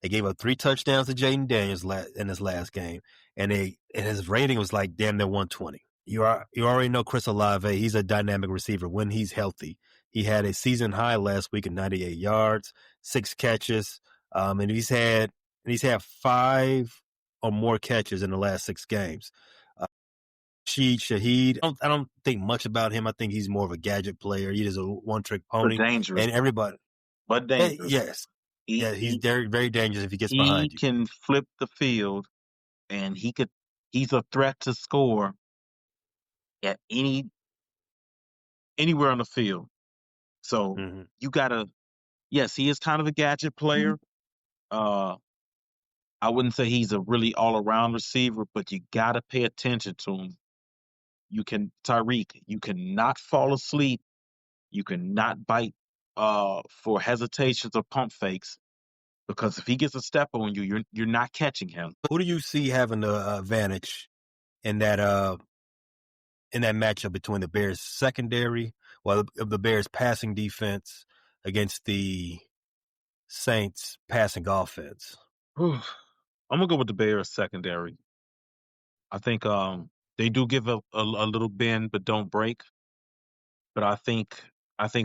They gave up 3 touchdowns to Jaden Daniels in his last game, and his rating was like damn near 120. You already know Chris Olave. He's a dynamic receiver when he's healthy. He had a season high last week at 98 yards, 6 catches, and he's had 5 or more catches in the last 6 games. Shaheed, I don't think much about him. I think he's more of a gadget player. He is a one-trick pony. But dangerous. And everybody. But dangerous. Yes. He's very, very dangerous if he gets behind you. He can flip the field, and he's a threat to score at anywhere on the field. So you gotta, yes, he is kind of a gadget player. I wouldn't say he's a really all-around receiver, but you gotta pay attention to him. Tyreek, you cannot fall asleep. You cannot bite for hesitations or pump fakes, because if he gets a step on you, you're not catching him. Who do you see having the advantage in that matchup between the Bears secondary, the Bears passing defense against the Saints passing offense? I'm gonna go with the Bears secondary. I think they do give a little bend but don't break. But I think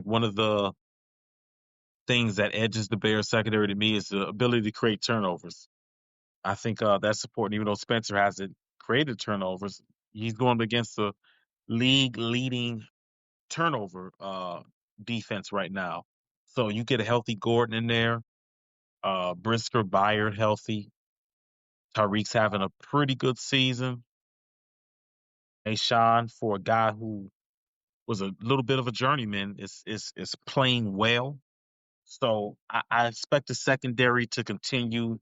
one of the things that edges the Bears secondary to me is the ability to create turnovers. I think that's important. Even though Spencer hasn't created turnovers, he's going against the league-leading turnover defense right now. So you get a healthy Gordon in there, Brisker, Byard healthy. Tyreek's having a pretty good season. Sean, for a guy who was a little bit of a journeyman, is playing well. So I expect the secondary to continue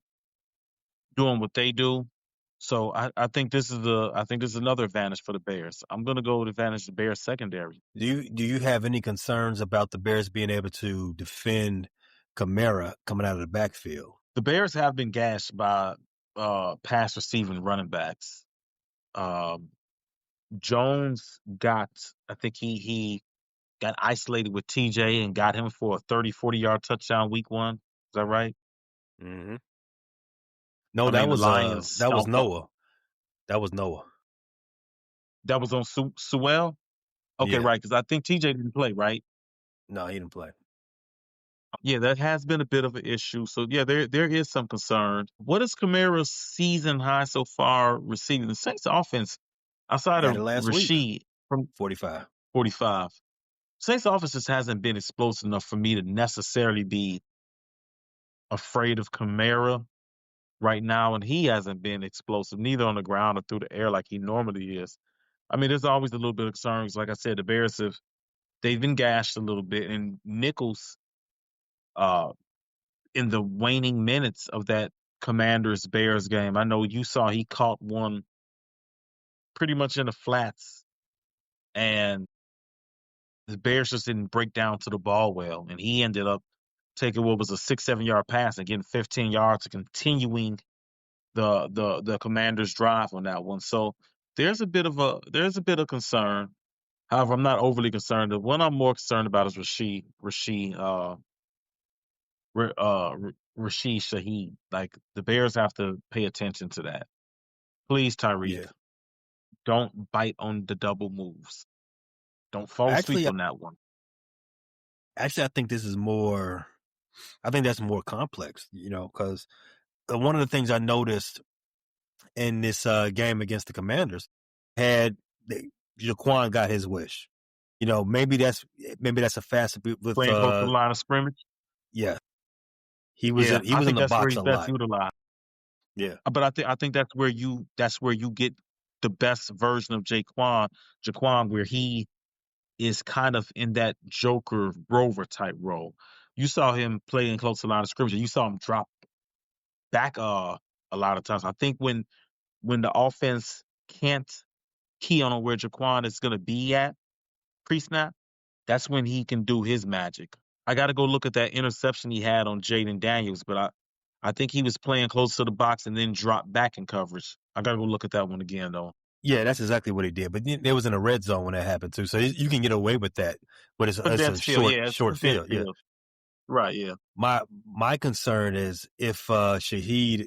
doing what they do. So I think this is another advantage for the Bears. I'm going to go with advantage the Bears secondary. Do you have any concerns about the Bears being able to defend Kamara coming out of the backfield? The Bears have been gashed by pass receiving running backs. Jones I think he got isolated with TJ and got him for a 30, 40-yard touchdown week 1. Is that right? Mm-hmm. No, that was Noah. That was Noah. That was on Sewell? Okay, yeah. Right, because I think TJ didn't play, right? No, he didn't play. Yeah, that has been a bit of an issue. So, yeah, there is some concern. What is Kamara's season high so far receiving? The Saints offense, outside of Rashid, from 45. Saints offense just hasn't been explosive enough for me to necessarily be afraid of Kamara right now, and he hasn't been explosive, neither on the ground or through the air like he normally is. I mean, there's always a little bit of concerns. Like I said, the Bears they've been gashed a little bit, and Nichols, in the waning minutes of that Commanders-Bears game, I know you saw he caught one pretty much in the flats, and the Bears just didn't break down to the ball well, and he ended up taking what was a 6-7 yard pass and getting 15 yards and continuing the Commanders' drive on that one. So there's a bit of concern. However, I'm not overly concerned. The one I'm more concerned about is Rashid Shaheed. Like, the Bears have to pay attention to that. Please, Tyreek, don't bite on the double moves. Don't fall asleep on that one. Actually, I think that's more complex, because one of the things I noticed in this game against the Commanders Jaquan got his wish. Maybe that's a facet with playing close to the line of scrimmage. Yeah, he was in the box a lot. Yeah, but I think that's where you get the best version of Jaquan, where he is kind of in that Joker Rover type role. You saw him playing close to the line of scrimmage. You saw him drop back a lot of times. I think when when the offense can't key on where Jaquan is going to be at pre-snap, that's when he can do his magic. I got to go look at that interception he had on Jaden Daniels, but I think he was playing close to the box and then dropped back in coverage. I got to go look at that one again, though. Yeah, that's exactly what he did. But it was in a red zone when that happened, too. So you can get away with that. But it's a short field. Yeah. Right, yeah. My concern is if Shaheed,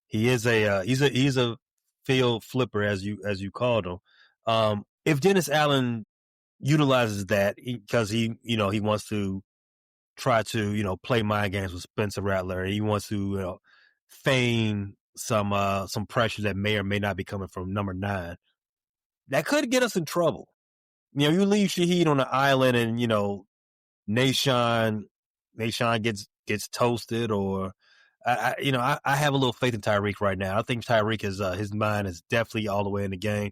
he's a field flipper, as you called him. If Dennis Allen utilizes that because he wants to try to, play mind games with Spencer Rattler. He wants to, feign some pressure that may or may not be coming from number 9. That could get us in trouble. You leave Shaheed on the island and, Nahshon gets toasted, or I have a little faith in Tyreek right now. I think Tyreek is his mind is definitely all the way in the game.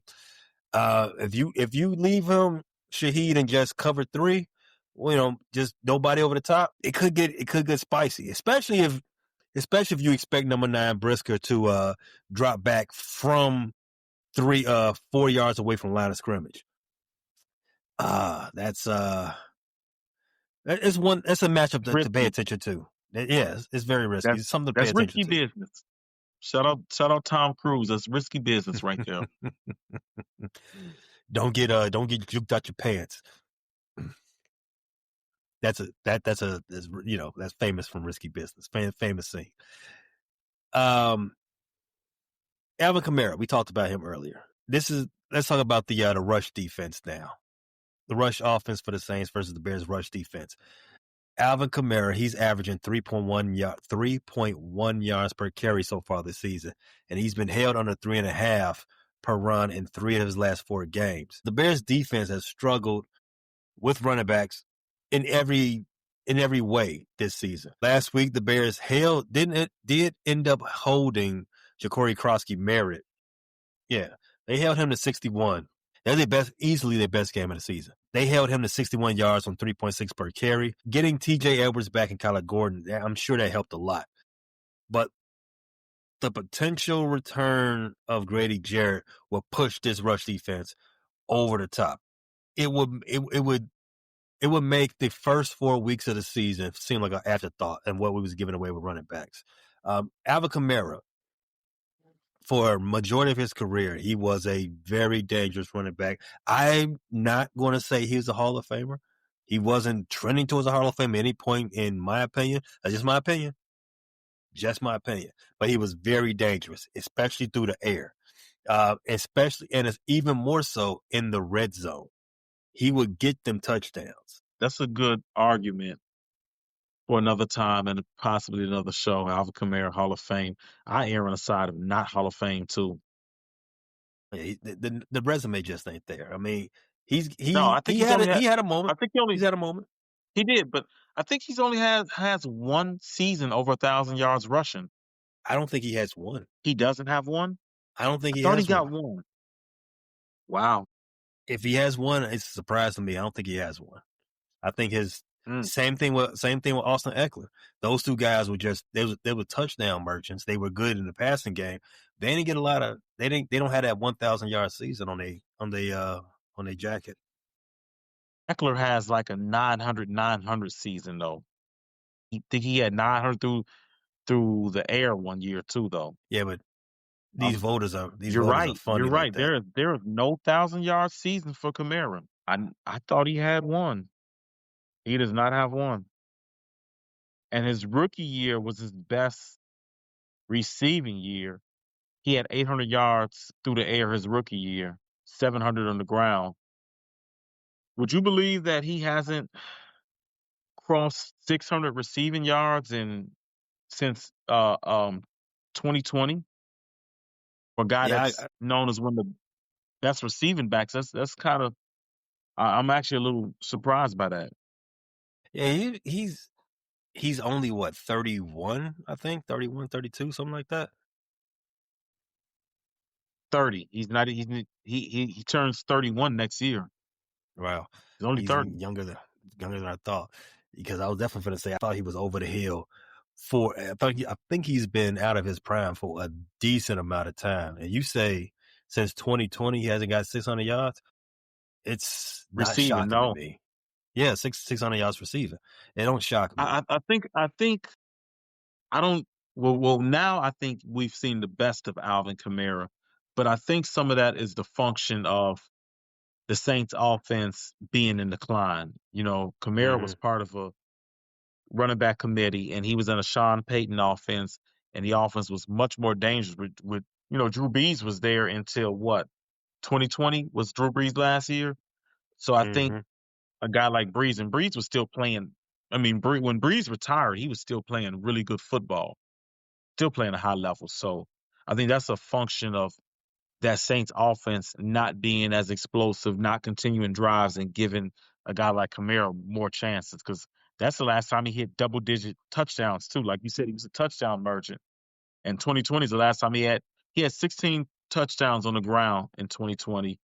If you leave him Shaheed and just cover 3, just nobody over the top, it could get spicy, especially if you expect number 9 Brisker to drop back from 4 yards away from the line of scrimmage. That's a matchup to pay attention to. Yeah, it's very risky. It's something to pay attention to. That's risky business. Shout out Tom Cruise. That's risky business right there. Don't get juked out your pants. That's famous from Risky Business. Famous scene. Alvin Kamara, we talked about him earlier. Let's talk about the rush defense now. The rush offense for the Saints versus the Bears rush defense. Alvin Kamara, he's averaging 3.1 yards per carry so far this season, and he's been held under 3.5 per run in 3 of his last 4 games. The Bears defense has struggled with running backs in every way this season. Last week, the Bears did end up holding Jacory Krosky-Merritt. Yeah, they held him to 61. They're easily their best game of the season. They held him to 61 yards on 3.6 per carry. Getting T.J. Edwards back and Kyler Gordon, I'm sure that helped a lot. But the potential return of Grady Jarrett will push this rush defense over the top. It would make the first 4 weeks of the season seem like an afterthought and what we was giving away with running backs. Alvin Kamara, for a majority of his career, he was a very dangerous running back. I'm not going to say he was a Hall of Famer. He wasn't trending towards a Hall of Fame at any point, in my opinion. That's just my opinion. Just my opinion. But he was very dangerous, especially through the air. And it's even more so in the red zone. He would get them touchdowns. That's a good argument for another time and possibly another show. Alvin Kamara, Hall of Fame. I err on the side of not Hall of Fame too. Yeah, the resume just ain't there. I mean, he had a moment. I think he's had a moment. He did, but I think he's only has one season over 1,000 yards rushing. I don't think he has one. He doesn't have one? I don't think I thought he got one. Wow. If he has one, it's a surprise to me. I don't think he has one. I think his same thing with Austin Eckler. Those two guys were they were touchdown merchants. They were good in the passing game. They didn't get a lot of they don't have that 1,000 yard season on their jacket. Eckler has like a 900 season though. I think he had 900 through the air one year too though. Yeah, but these voters are You're right. You're right. There is no 1,000-yard season for Kamara. I thought he had one. He does not have one. And his rookie year was his best receiving year. He had 800 yards through the air his rookie year, 700 on the ground. Would you believe that he hasn't crossed 600 receiving yards since 2020? For a guy that's known as one of the best receiving backs, that's kind of I'm actually a little surprised by that. Yeah, he's only 31, I think, 31, 32, something like that. 30. He turns 31 next year. Wow. He's only 30. Younger than I thought. Because I was definitely going to say I thought he was over the hill I think he's been out of his prime for a decent amount of time. And you say since 2020 he hasn't got 600 yards. It's not Receiving, shocking no. to me. Yeah, 600 yards receiving. It don't shock me. I think I don't. Well, now I think we've seen the best of Alvin Kamara, but I think some of that is the function of the Saints offense being in decline. You know, Kamara was part of a running back committee, and he was in a Sean Payton offense, and the offense was much more dangerous with you know, Drew Brees was there until what? 2020 was Drew Brees last year. So I think a guy like Brees, and Brees was still playing. I mean, when Brees retired, he was still playing really good football, still playing a high level. So I think that's a function of that Saints offense not being as explosive, not continuing drives, and giving a guy like Kamara more chances, because that's the last time he hit double-digit touchdowns too. Like you said, he was a touchdown merchant. And 2020 is the last time he had 16 touchdowns on the ground in 2020.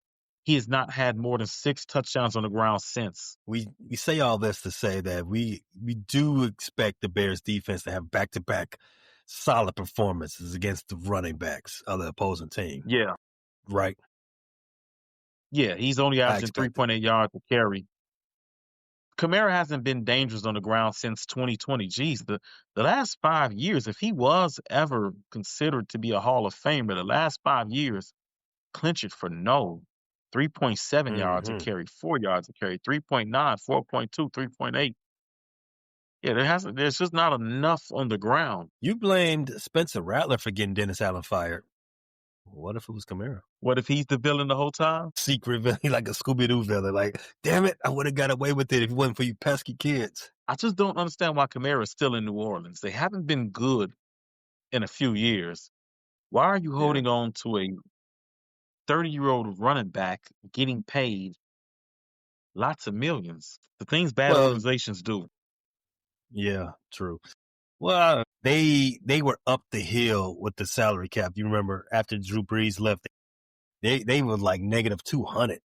He has not had more than 6 touchdowns on the ground since. We say all this to say that we do expect the Bears defense to have back-to-back solid performances against the running backs of the opposing team. Yeah. Right? Yeah, he's only averaging 3.8 yards per carry. Kamara hasn't been dangerous on the ground since 2020. Geez, the last 5 years, if he was ever considered to be a Hall of Famer, the last 5 years, clinch it for no. 3.7 yards a carry, 4 yards a carry, 3.9, 4.2, 3.8. Yeah, there's just not enough on the ground. You blamed Spencer Rattler for getting Dennis Allen fired. What if it was Kamara? What if he's the villain the whole time? Secret villain, like a Scooby-Doo villain. Like, damn it, I would have got away with it if it wasn't for you pesky kids. I just don't understand why Kamara is still in New Orleans. They haven't been good in a few years. Why are you holding on to a 30-year-old running back getting paid lots of millions? The things bad organizations do. Yeah, true. Well, they were up the hill with the salary cap. You remember after Drew Brees left, they were like negative 200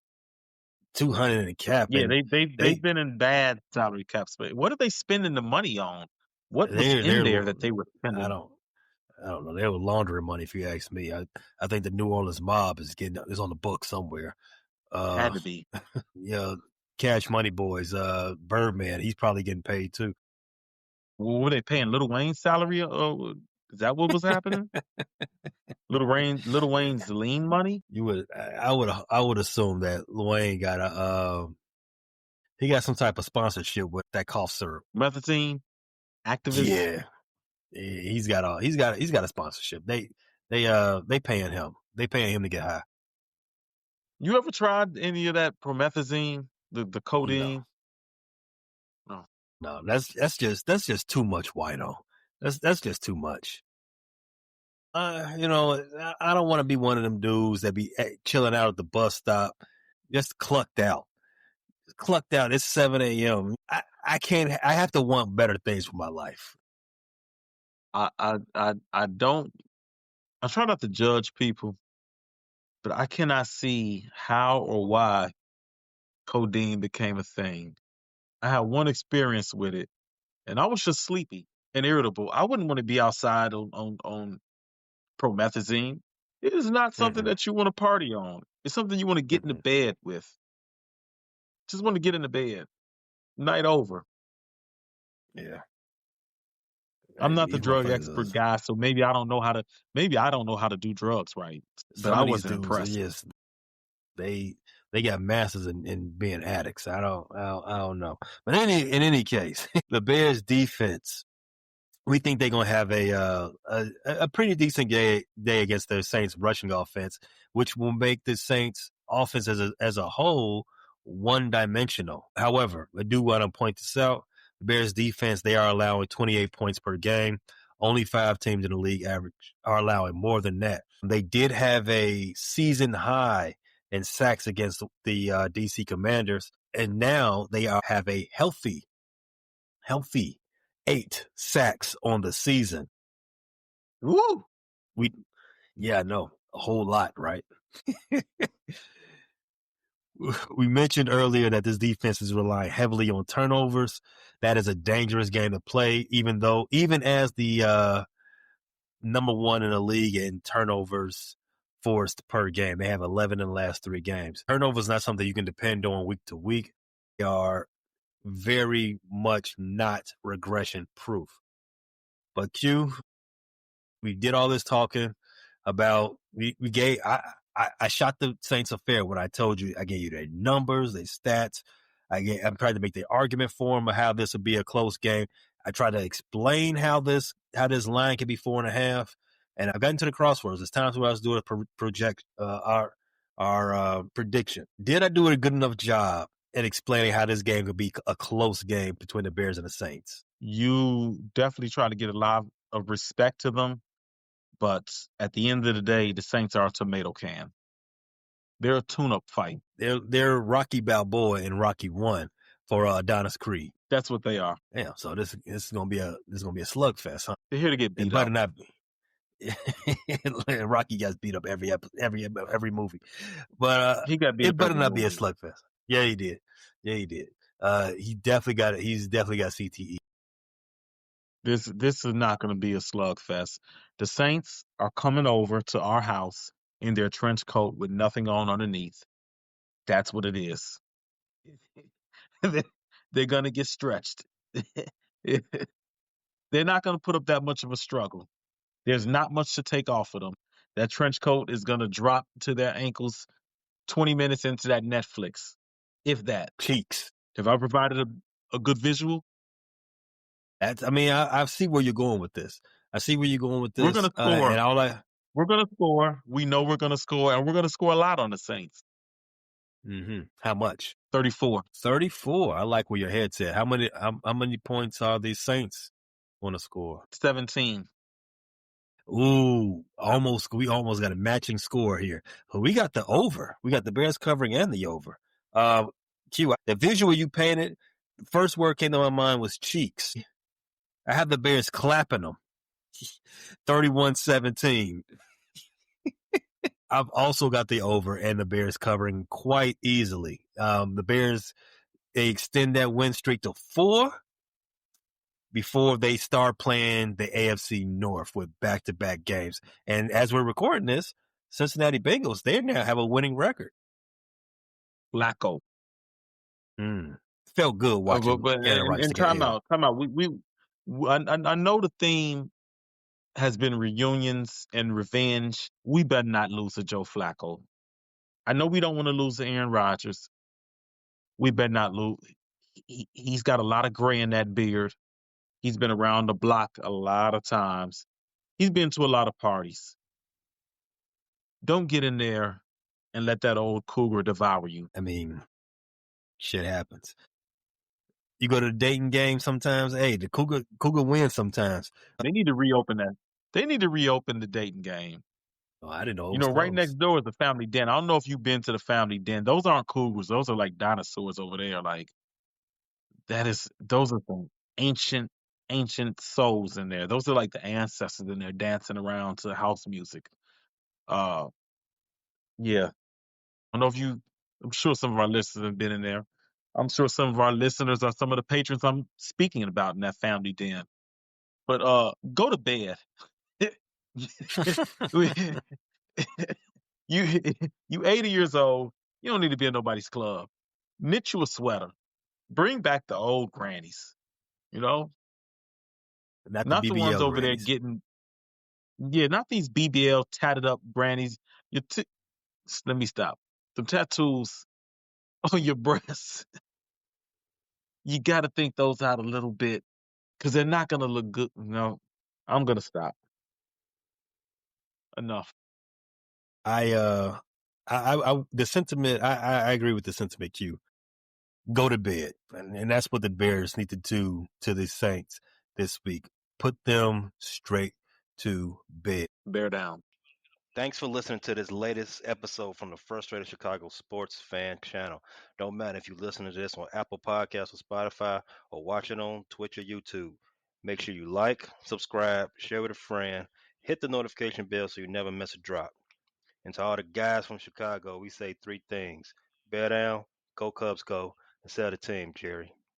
in the cap. Yeah, they've been in bad salary cap space. What are they spending the money on? What was in there that they were spending? I don't know. They were laundering money, if you ask me. I think the New Orleans mob is on the book somewhere. Had to be. Yeah, Cash Money Boys. Birdman, he's probably getting paid too. Well, were they paying Lil Wayne's salary? Is that what was happening? Lil Wayne's lean money? I would assume that Lil Wayne got he got some type of sponsorship with that cough syrup. Methadone? Activist? Yeah. He's got a sponsorship. They paying him. They paying him to get high. You ever tried any of that promethazine, the codeine? No, that's just too much, Wino. That's just too much. I don't want to be one of them dudes that be chilling out at the bus stop, just clucked out. It's 7 a.m. I can't. I have to want better things for my life. I try not to judge people, but I cannot see how or why codeine became a thing. I had one experience with it, and I was just sleepy and irritable. I wouldn't want to be outside on promethazine. It is not something that you want to party on. It's something you want to get into bed with. Just want to get into bed. Night over. Yeah. I'm not the drug expert guy, so maybe I don't know how to do drugs right. But I wasn't impressed. Yes, they got masters in being addicts. I don't know. But in any case, the Bears defense, we think they're gonna have a pretty decent day against the Saints rushing offense, which will make the Saints offense as a whole one-dimensional. However, I do want to point this out. The Bears defense, they are allowing 28 points per game. Only 5 teams in the league average are allowing more than that. They did have a season high in sacks against the DC Commanders, and now they have a healthy 8 sacks on the season. Woo! A whole lot, right? we mentioned earlier that this defense is relying heavily on turnovers. That is a dangerous game to play, even as the number one in the league in turnovers forced per game. They have 11 in the last 3 games. Turnovers is not something you can depend on week to week. They are very much not regression proof. But Q, we did all this talking about I shot the Saints a fair when I told you I gave you their numbers, their stats. I'm trying to make the argument for them of how this would be a close game. I tried to explain how this line could be 4.5, and I've gotten to the crosswords. There's times where I was doing our prediction. Did I do a good enough job at explaining how this game could be a close game between the Bears and the Saints? You definitely try to get a lot of respect to them, but at the end of the day, the Saints are a tomato can. They're a tune-up fight. They're Rocky Balboa in Rocky 1 for Adonis Creed. That's what they are. Yeah, so this is gonna be a slugfest, huh? They're here to get beat it up. Better not be. Rocky gets beat up every movie, but he got beat it up better not movie. be a slugfest. Yeah, he did. He's definitely got CTE. This is not going to be a slugfest. The Saints are coming over to our house in their trench coat with nothing on underneath. That's what it is. They're going to get stretched. They're not going to put up that much of a struggle. There's not much to take off of them. That trench coat is going to drop to their ankles 20 minutes into that Netflix, if that. Cheeks. Have I provided a good visual? I see where you're going with this. We're going to score. We're going to score. We know we're going to score, and we're going to score a lot on the Saints. Mm-hmm. How much? 34. 34. I like where your head's at. How many points are these Saints going to score? 17. Ooh, we almost got a matching score here. But we got the over. We got the Bears covering and the over. Q, the visual you painted, the first word came to my mind was cheeks. I have the Bears clapping them. 31-17. I've also got the over and the Bears covering quite easily. The Bears, they extend that win streak to 4 before they start playing the AFC North with back-to-back games. And as we're recording this, Cincinnati Bengals, they now have a winning record. Flacco. Felt good watching. And time out. I know the theme has been reunions and revenge. We better not lose to Joe Flacco. I know we don't want to lose to Aaron Rodgers. We better not lose. He's got a lot of gray in that beard. He's been around the block a lot of times. He's been to a lot of parties. Don't get in there and let that old cougar devour you. I mean, shit happens. You go to the Dayton game sometimes. Hey, the Cougar wins sometimes. They need to reopen that. They need to reopen the Dayton game. Oh, I didn't know. You know, right next door is the Family Den. I don't know if you've been to the Family Den. Those aren't cougars. Those are like dinosaurs over there. Like those are some ancient souls in there. Those are like the ancestors in there dancing around to house music. Yeah. I don't know I'm sure some of our listeners have been in there. I'm sure some of our listeners are some of the patrons I'm speaking about in that Family Den. But go to bed. You 80 years old. You don't need to be in nobody's club. Knit you a sweater. Bring back the old grannies. You know, not the ones over there getting. Yeah, not these BBL tatted up grannies. Let me stop. Some tattoos on your breasts. You got to think those out a little bit because they're not going to look good. No, I'm going to stop. Enough. The sentiment, I agree with the sentiment, Q. Go to bed. And that's what the Bears need to do to the Saints this week. Put them straight to bed. Bear down. Thanks for listening to this latest episode from the Frustrated Chicago Sports Fan Channel. Don't matter if you listen to this on Apple Podcasts or Spotify or watch it on Twitch or YouTube. Make sure you like, subscribe, share with a friend, hit the notification bell so you never miss a drop. And to all the guys from Chicago, we say 3 things. Bear down, go Cubs, go, and sell the team, Jerry.